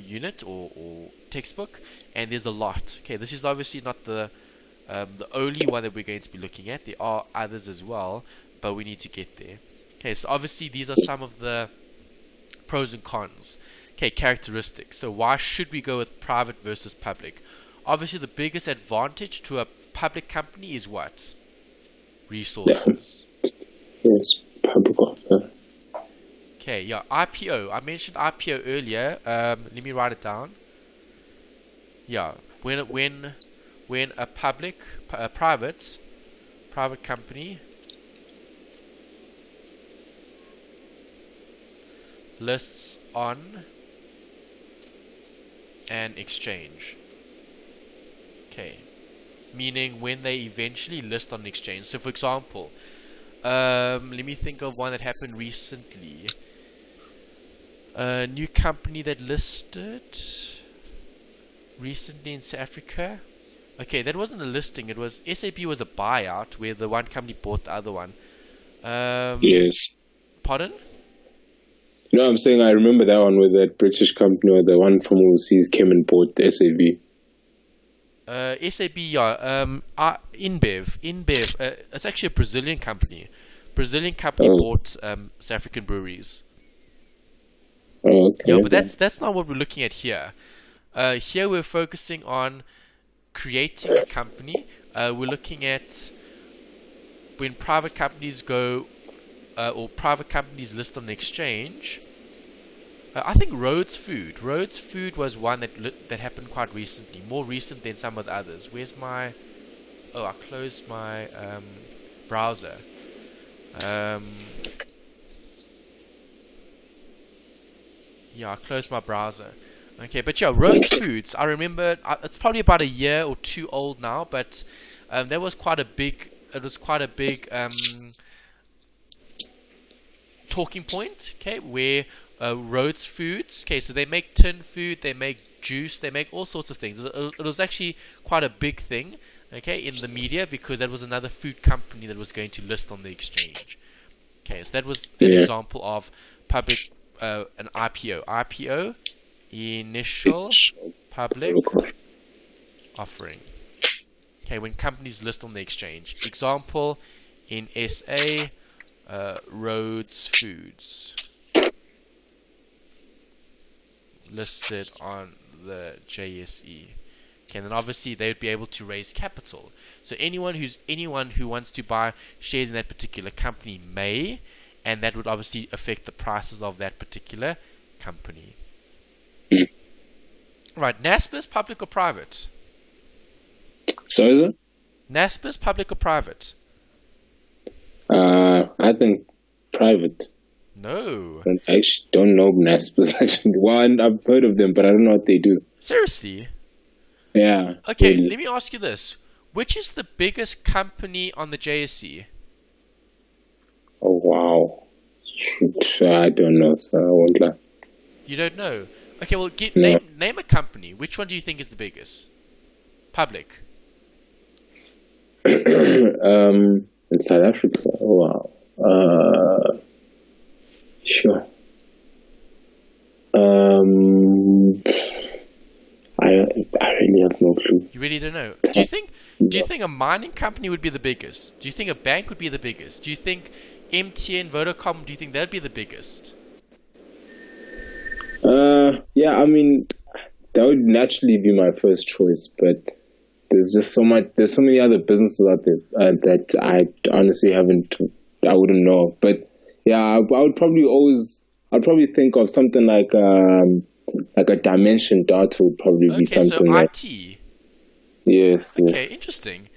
unit or textbook, and there's a lot. Okay, this is obviously not the only one that we're going to be looking at. There are others as well, but we need to get there. Okay, so obviously these are some of the pros and cons. Okay, characteristics. So why should we go with private versus public? Obviously, the biggest advantage to a public company is what? Resources. Yes, public offer. Okay, yeah, IPO. I mentioned IPO earlier. Let me write it down. Yeah, when a private company lists on an exchange. Okay, meaning when they eventually list on an exchange. So, for example, let me think of one that happened recently. A new company that listed recently in South Africa. Okay, that wasn't a listing. It was SAP was a buyout where the one company bought the other one. Yes. Pardon? No, I'm saying I remember that one with that British company or the one from overseas came and bought SAB. SAB, yeah. InBev. It's actually a Brazilian company. Bought South African breweries. Oh, okay. Yeah, but that's not what we're looking at here. Here we're focusing on creating a company. We're looking at when private companies go or private companies list on the exchange. I think Rhodes Food was one that happened quite recently, more recent than some of the others. Where's my? Oh, I closed my browser. Yeah, I closed my browser. Okay, but yeah, Rhodes Foods. I remember it's probably about a year or two old now, but that was quite a big. It was quite a big talking point. Okay, where Rhodes Foods. Okay, so they make tin food, they make juice, they make all sorts of things. It was actually quite a big thing. Okay, in the media because that was another food company that was going to list on the exchange. Okay, so that was an example of public. An IPO, initial public offering. Okay, when companies list on the exchange. Example, in SA, Rhodes Foods listed on the JSE. Okay, and then obviously they would be able to raise capital. So anyone who wants to buy shares in that particular company may, and that would obviously affect the prices of that particular company. Right, NASPER's public or private? So is it? NASPER's public or private? I think private. No. I actually don't know NASPers actually. Well, I've heard of them, but I don't know what they do. Seriously? Yeah. Okay, really. let me ask you this. Which is the biggest company on the JSE? Oh, wow. I don't know, so I won't lie. You don't know? Okay, well, No. name a company. Which one do you think is the biggest? Public. In South Africa. Oh, wow. Sure. I really have no clue. You really don't know. Do you think a mining company would be the biggest? Do you think a bank would be the biggest? Do you think MTN, Vodacom, do you think that'd be the biggest? Yeah, I mean, that would naturally be my first choice, but there's so many other businesses out there that I honestly I wouldn't know. But yeah, I'd probably think of something like a Dimension Data would probably be something so like IT. Yes. Okay, interesting.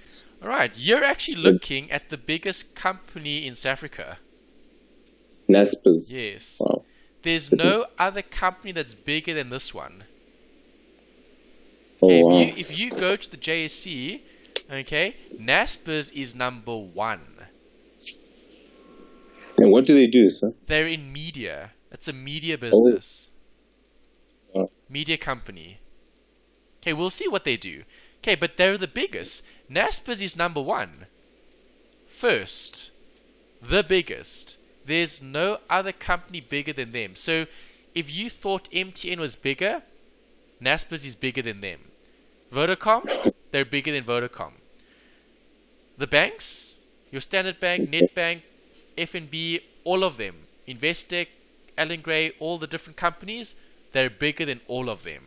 All right, you're actually looking at the biggest company in South Africa. Naspers. Yes. Wow. There's no other company that's bigger than this one. Oh, Okay, wow. if you go to the JSE, okay, Naspers is number 1. And what do they do, sir? They're in media. It's a media business. Oh. Media company. Okay, we'll see what they do. Okay, but they're the biggest. Naspers is number 1. First. The biggest. There's no other company bigger than them. So, if you thought MTN was bigger, Naspers is bigger than them. Vodacom, they're bigger than Vodacom. The banks, your Standard Bank, Nedbank, FNB, all of them, Investec, Allen Gray, all the different companies, they're bigger than all of them.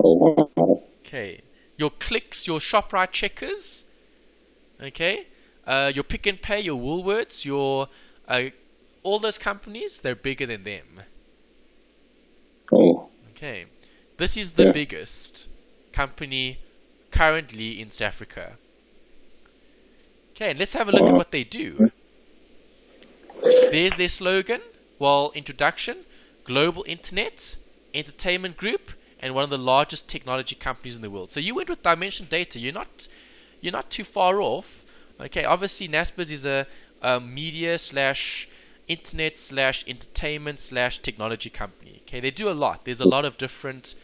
Oh, wow. Okay. Your Clicks, your ShopRite Checkers, okay, your Pick and Pay, your Woolworths, your all those companies, they're bigger than them. Oh. Okay. This is the biggest company currently in South Africa. Okay, and let's have a look at what they do. There's their slogan, introduction, global internet, entertainment group, and one of the largest technology companies in the world. So you went with Dimension Data. You're not too far off. Okay, obviously Naspers is a media / internet / entertainment / technology company. Okay, they do a lot. There's a lot of different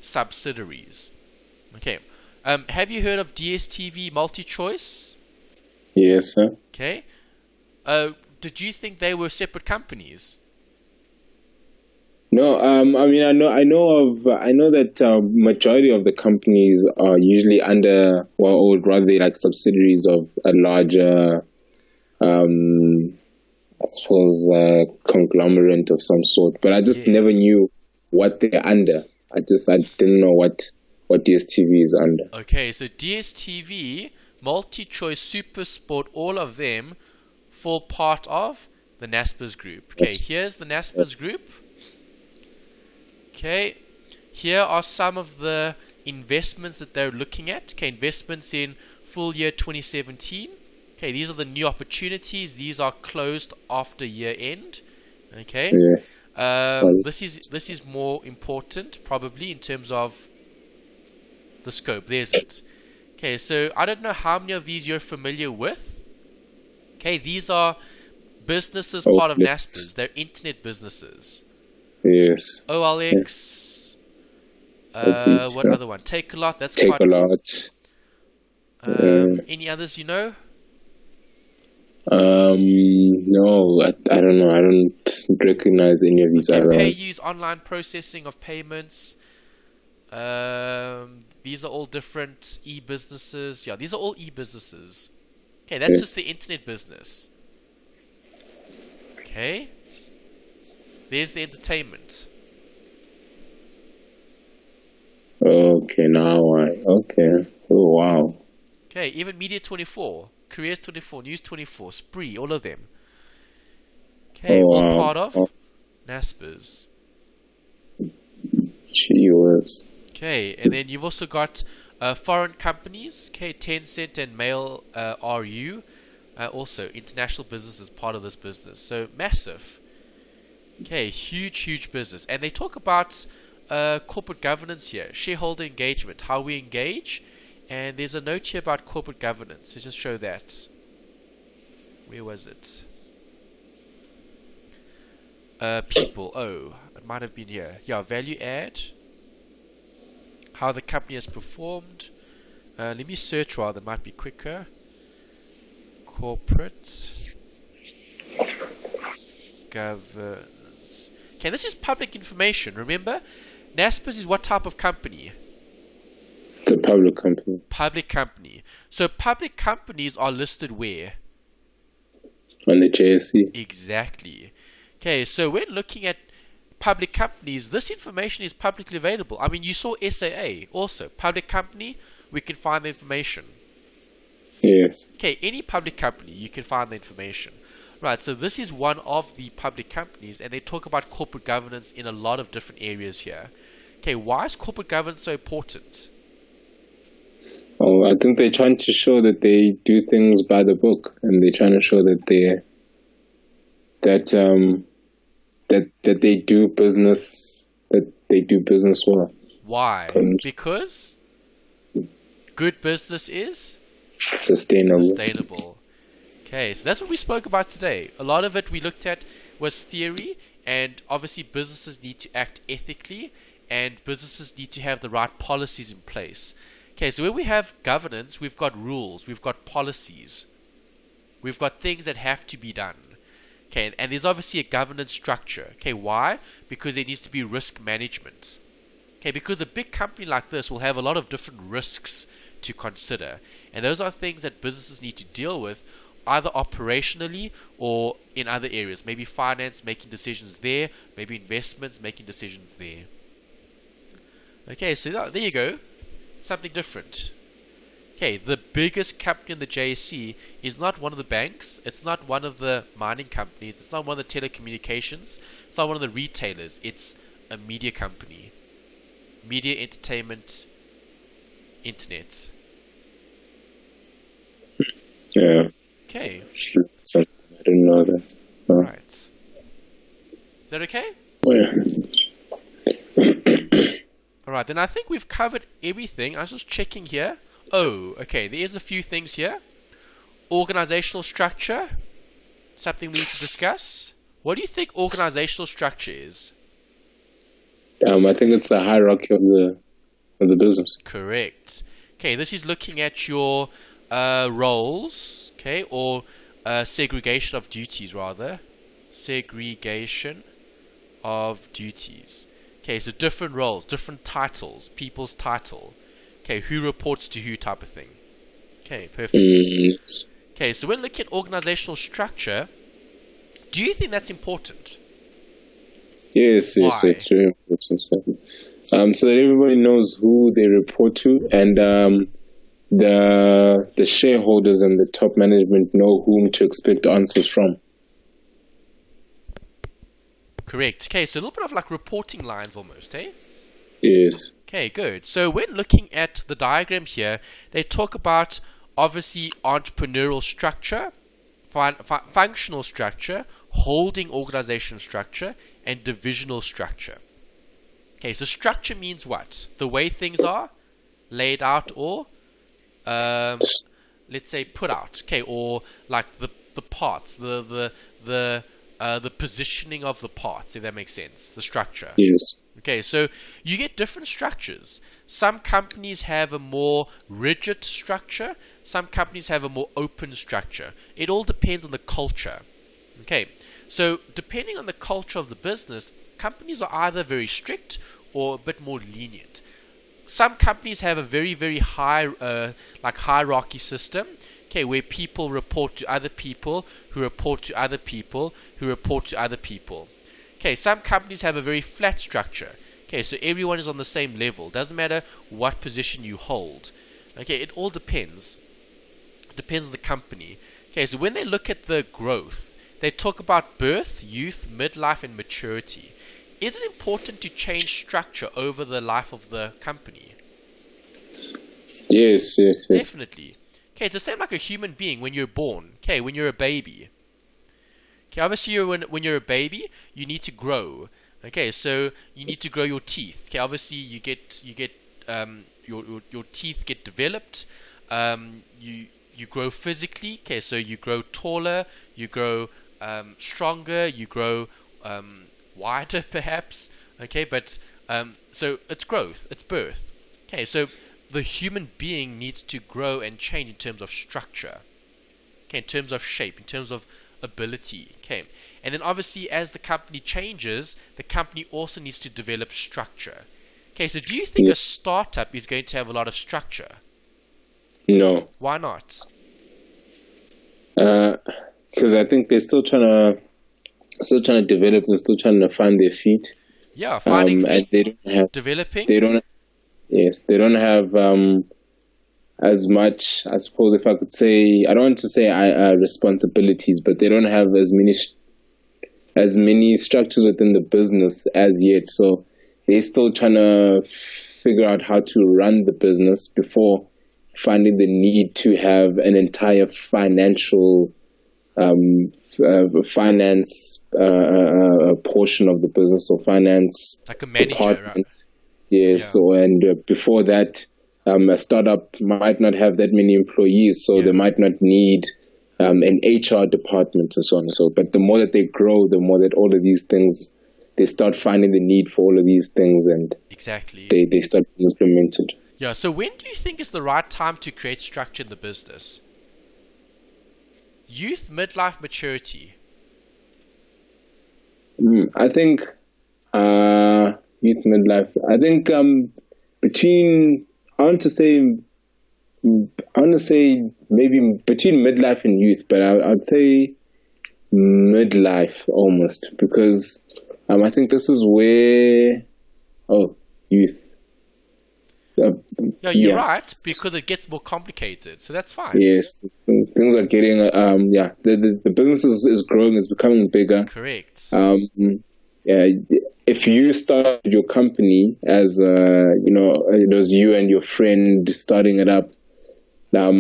subsidiaries. Okay, have you heard of DStv MultiChoice? Yes, sir. Okay, did you think they were separate companies? No, I mean, I know that majority of the companies are usually under, or rather, like subsidiaries of a larger, I suppose, conglomerate of some sort. But I just never knew what they're under. I didn't know what DStv is under. Okay, so DStv, MultiChoice, SuperSport, all of them fall part of the Naspers group. Okay, here's the Naspers group. Okay, here are some of the investments that they're looking at. Okay, investments in full year 2017. Okay, these are the new opportunities. These are closed after year end. Okay, this is more important probably in terms of the scope. There's it. Okay, so I don't know how many of these you're familiar with. Okay, these are businesses part of Naspers. They're internet businesses. Yes. OLX. What other one? Take a Lot. That's Take quite a Lot. Any others you know? No, I don't know. I don't recognize any of these others. PayU's online processing of payments. These are all different e-businesses. Yeah, these are all e-businesses. Okay, that's Yes. just the internet business. Okay, there's the entertainment. Okay, okay. Oh, wow. Okay, even Media 24, Careers 24, News 24, Spree, all of them. Okay, Oh, all wow. part of Oh, Naspers. gee whiz. Okay, and then you've also got foreign companies. Okay, Tencent and Mail RU. Also, international business is part of this business. So massive. Okay, huge business. And they talk about corporate governance here, shareholder engagement, how we engage. And there's a note here about corporate governance. So just show that. Where was it? People. Oh, it might have been here. Yeah, value add. How the company has performed. Let me search rather, it might be quicker. Corporate governance. Okay, this is public information. Remember, Naspers is what type of company? The public company. Public company. So public companies are listed where? On the JSE. Exactly. Okay, so when looking at public companies, this information is publicly available. I mean, you saw SAA also. Public company, we can find the information. Yes. Okay, any public company, you can find the information. Right, so this is one of the public companies, and they talk about corporate governance in a lot of different areas here. Okay, why is corporate governance so important? Oh, I think they're trying to show that they do things by the book, and they're trying to show that that they do business well. Why? Because good business is Sustainable. Okay, so that's what we spoke about today. A lot of it we looked at was theory, and obviously businesses need to act ethically, and businesses need to have the right policies in place. Okay, so when we have governance, we've got rules, we've got policies, we've got things that have to be done. Okay, and there's obviously a governance structure. Okay, why? Because there needs to be risk management. Okay, because a big company like this will have a lot of different risks to consider, and those are things that businesses need to deal with, either operationally or in other areas. Maybe finance, making decisions there, maybe investments, making decisions there. Okay, so there you go. Something different. Okay, the biggest company in the JSE is not one of the banks, it's not one of the mining companies, it's not one of the telecommunications, it's not one of the retailers, it's a media company. Media, entertainment, internet. Yeah. Okay. Something I didn't know that. Oh. Right. Is that okay? Yeah. Alright, then I think we've covered everything. I was just checking here. Oh, okay, there's a few things here. Organizational structure. Something we need to discuss. What do you think organizational structure is? I think it's the hierarchy of the business. Correct. Okay, this is looking at your roles, okay, or segregation of duties, rather. Segregation of duties. Okay, so different roles, different titles, people's title. Okay, who reports to who type of thing. Okay, perfect. Okay, so when looking at organizational structure, do you think that's important? Yes, it's very important. So that everybody knows who they report to, and the shareholders and the top management know whom to expect answers from. Correct. Okay, so a little bit of like reporting lines almost, eh? Yes. Okay, good. So when looking at the diagram here, they talk about obviously entrepreneurial structure, functional structure, holding organizational structure, and divisional structure. Okay, so structure means what? The way things are laid out, or let's say put out. Okay, or like the parts, the positioning of the parts, if that makes sense. The structure. Yes. Okay, so you get different structures. Some companies have a more rigid structure. Some companies have a more open structure. It all depends on the culture. Okay, so depending on the culture of the business, companies are either very strict or a bit more lenient. Some companies have a very, very high hierarchy system. Okay, where people report to other people, who report to other people, who report to other people. Okay, some companies have a very flat structure. Okay, so everyone is on the same level. Doesn't matter what position you hold. Okay, it all depends. It depends on the company. Okay, so when they look at the growth, they talk about birth, youth, midlife, and maturity. Is it important to change structure over the life of the company? Yes. Definitely. Okay, it's the same like a human being when you're born. Okay, when you're a baby. Okay, obviously when you're a baby, you need to grow. Okay, so you need to grow your teeth. Okay, obviously you get your teeth get developed. You grow physically. Okay, so you grow taller, you grow stronger, you grow wider perhaps. Okay, but so it's growth, it's birth. Okay, so the human being needs to grow and change in terms of structure. Okay, in terms of shape, in terms of ability. Okay, and then obviously as the company changes, the company also needs to develop structure. Okay, so do you think a startup is going to have a lot of structure? No. Why not? Because I think they're still trying to develop and still trying to find their feet. Yeah, finding and feet, they don't have developing. They don't have as much. I suppose if I could say, I don't want to say responsibilities, but they don't have as many structures within the business as yet. So they're still trying to figure out how to run the business before finding the need to have an entire financial finance portion of the business, or finance like a manager, department. right? Yes. Yeah. So, and before that, a startup might not have that many employees, so they might not need an HR department and so on and so. But the more that they grow, the more that all of these things, they start finding the need for all of these things, and exactly they start being implemented. Yeah. So when do you think is the right time to create structure in the business? Youth, midlife, maturity. I think youth, midlife. I think between I want to say maybe between midlife and youth, but I'd say midlife almost, because I think this is where youth. Yeah, you're right, because it gets more complicated, so that's fine. Yes, things are getting the business is growing, is becoming bigger. Correct. If you started your company as it was you and your friend starting it up, now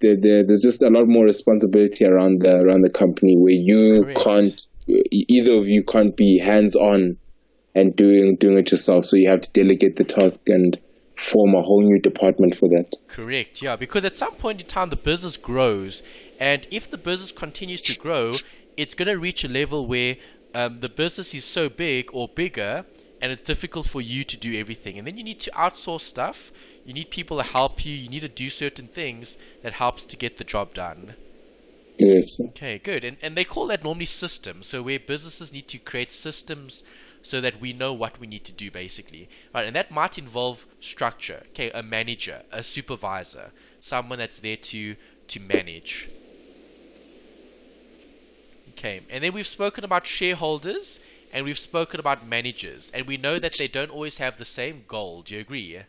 there's just a lot more responsibility around the company, where you Correct. either of you can't be hands on and doing it yourself, so you have to delegate the task and form a whole new department for that. Correct, yeah, because at some point in time the business grows, and if the business continues to grow, it's going to reach a level where the business is so big or bigger, and it's difficult for you to do everything, and then you need to outsource stuff. You need people to help you. You need to do certain things that helps to get the job done. Yes. Okay, good. And they call that normally systems. So where businesses need to create systems so that we know what we need to do, basically. Right, and that might involve structure. Okay, a manager, a supervisor, someone that's there to manage. Okay, and then we've spoken about shareholders, and we've spoken about managers, and we know that they don't always have the same goal. Do you agree?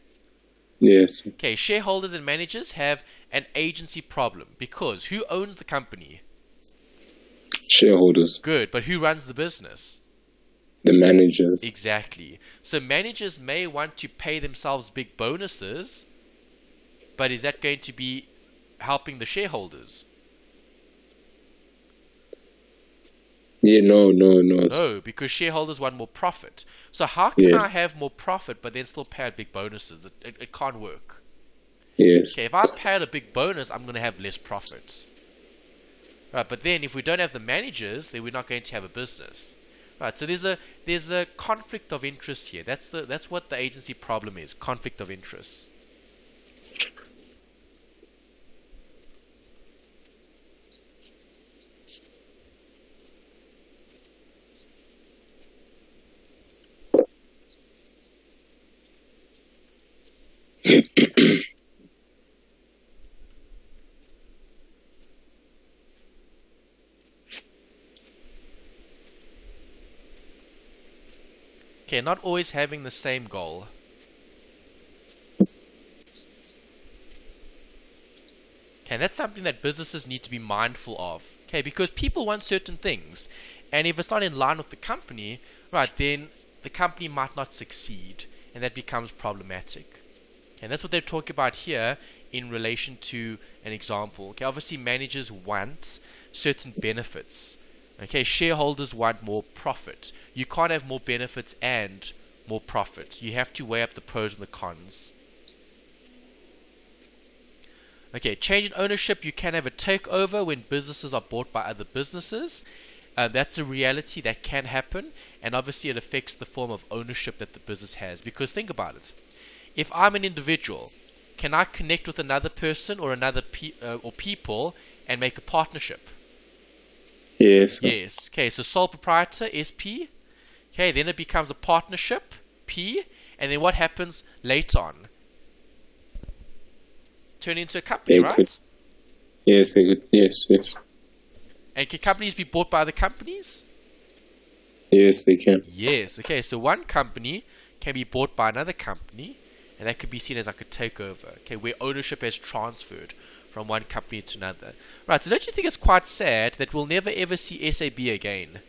Yes. Okay, shareholders and managers have an agency problem, because who owns the company? Shareholders. Good, but who runs the business? The managers. Exactly. So managers may want to pay themselves big bonuses, but is that going to be helping the shareholders? Yeah, no. No, because shareholders want more profit. So how can I have more profit but then still pay out big bonuses? It can't work. Yes. Okay, if I pay out a big bonus, I'm going to have less profits. Right, but then if we don't have the managers, then we're not going to have a business. Right, so there's a conflict of interest here. That's what the agency problem is, conflict of interest. Okay, not always having the same goal. Okay, that's something that businesses need to be mindful of. Okay, because people want certain things, and if it's not in line with the company, right, then the company might not succeed, and that becomes problematic. Okay, and that's what they're talking about here in relation to an example. Okay, obviously managers want certain benefits. Okay, shareholders want more profit. You can't have more benefits and more profit. You have to weigh up the pros and the cons. Okay, change in ownership. You can have a takeover when businesses are bought by other businesses. That's a reality that can happen, and obviously it affects the form of ownership that the business has. Because think about it. If I'm an individual, can I connect with another person or another or people and make a partnership? Yes. Yes. Okay, so sole proprietor, SP. Okay, then it becomes a partnership, P. And then what happens later on? Turn into a company, They right? could. Yes, they could. Yes, yes. And can companies be bought by other companies? Yes, they can. Yes. Okay, so one company can be bought by another company, and that could be seen as like a takeover. Okay, where ownership has transferred from one company to another. Right, so don't you think it's quite sad that we'll never ever see SAB again?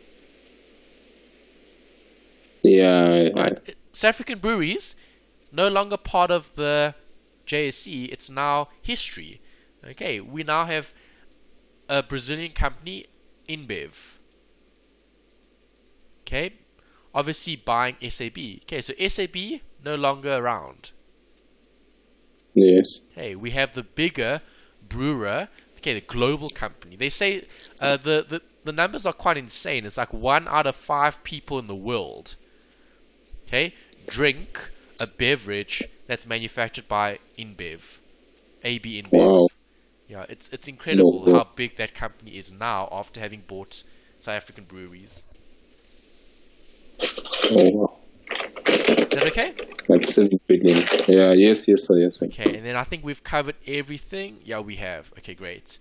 Yeah. Right. South African breweries, no longer part of the JSE, it's now history. Okay, we now have a Brazilian company, InBev. Okay, obviously buying SAB. Okay, so SAB no longer around. Yes. Okay, we have the bigger brewer. Okay, the global company. They say the numbers are quite insane. It's like 1 out of 5 people in the world, okay, drink a beverage that's manufactured by InBev, AB InBev. Wow. Yeah, it's incredible No. how big that company is now after having bought South African breweries. Oh, wow. Is that okay? That's the beginning. Yeah. Yes. Yes. Sir, yes. Sir. Okay, and then I think we've covered everything. Yeah, we have. Okay, great.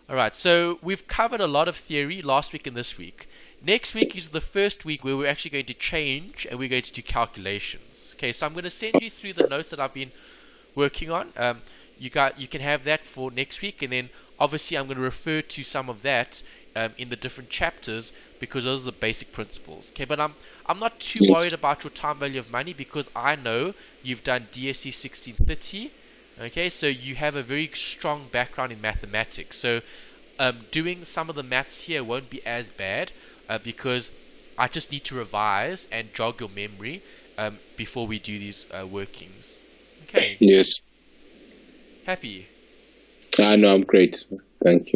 All right, so we've covered a lot of theory last week and this week. Next week is the first week where we're actually going to change and we're going to do calculations. Okay, so I'm going to send you through the notes that I've been working on. You can have that for next week, and then obviously I'm going to refer to some of that in the different chapters because those are the basic principles. Okay, but I'm not too Yes. worried about your time value of money because I know you've done DSC 1630. Okay, so you have a very strong background in mathematics. So doing some of the maths here won't be as bad because I just need to revise and jog your memory before we do these workings. Okay, Yes. happy? I know. I'm great. Thank you.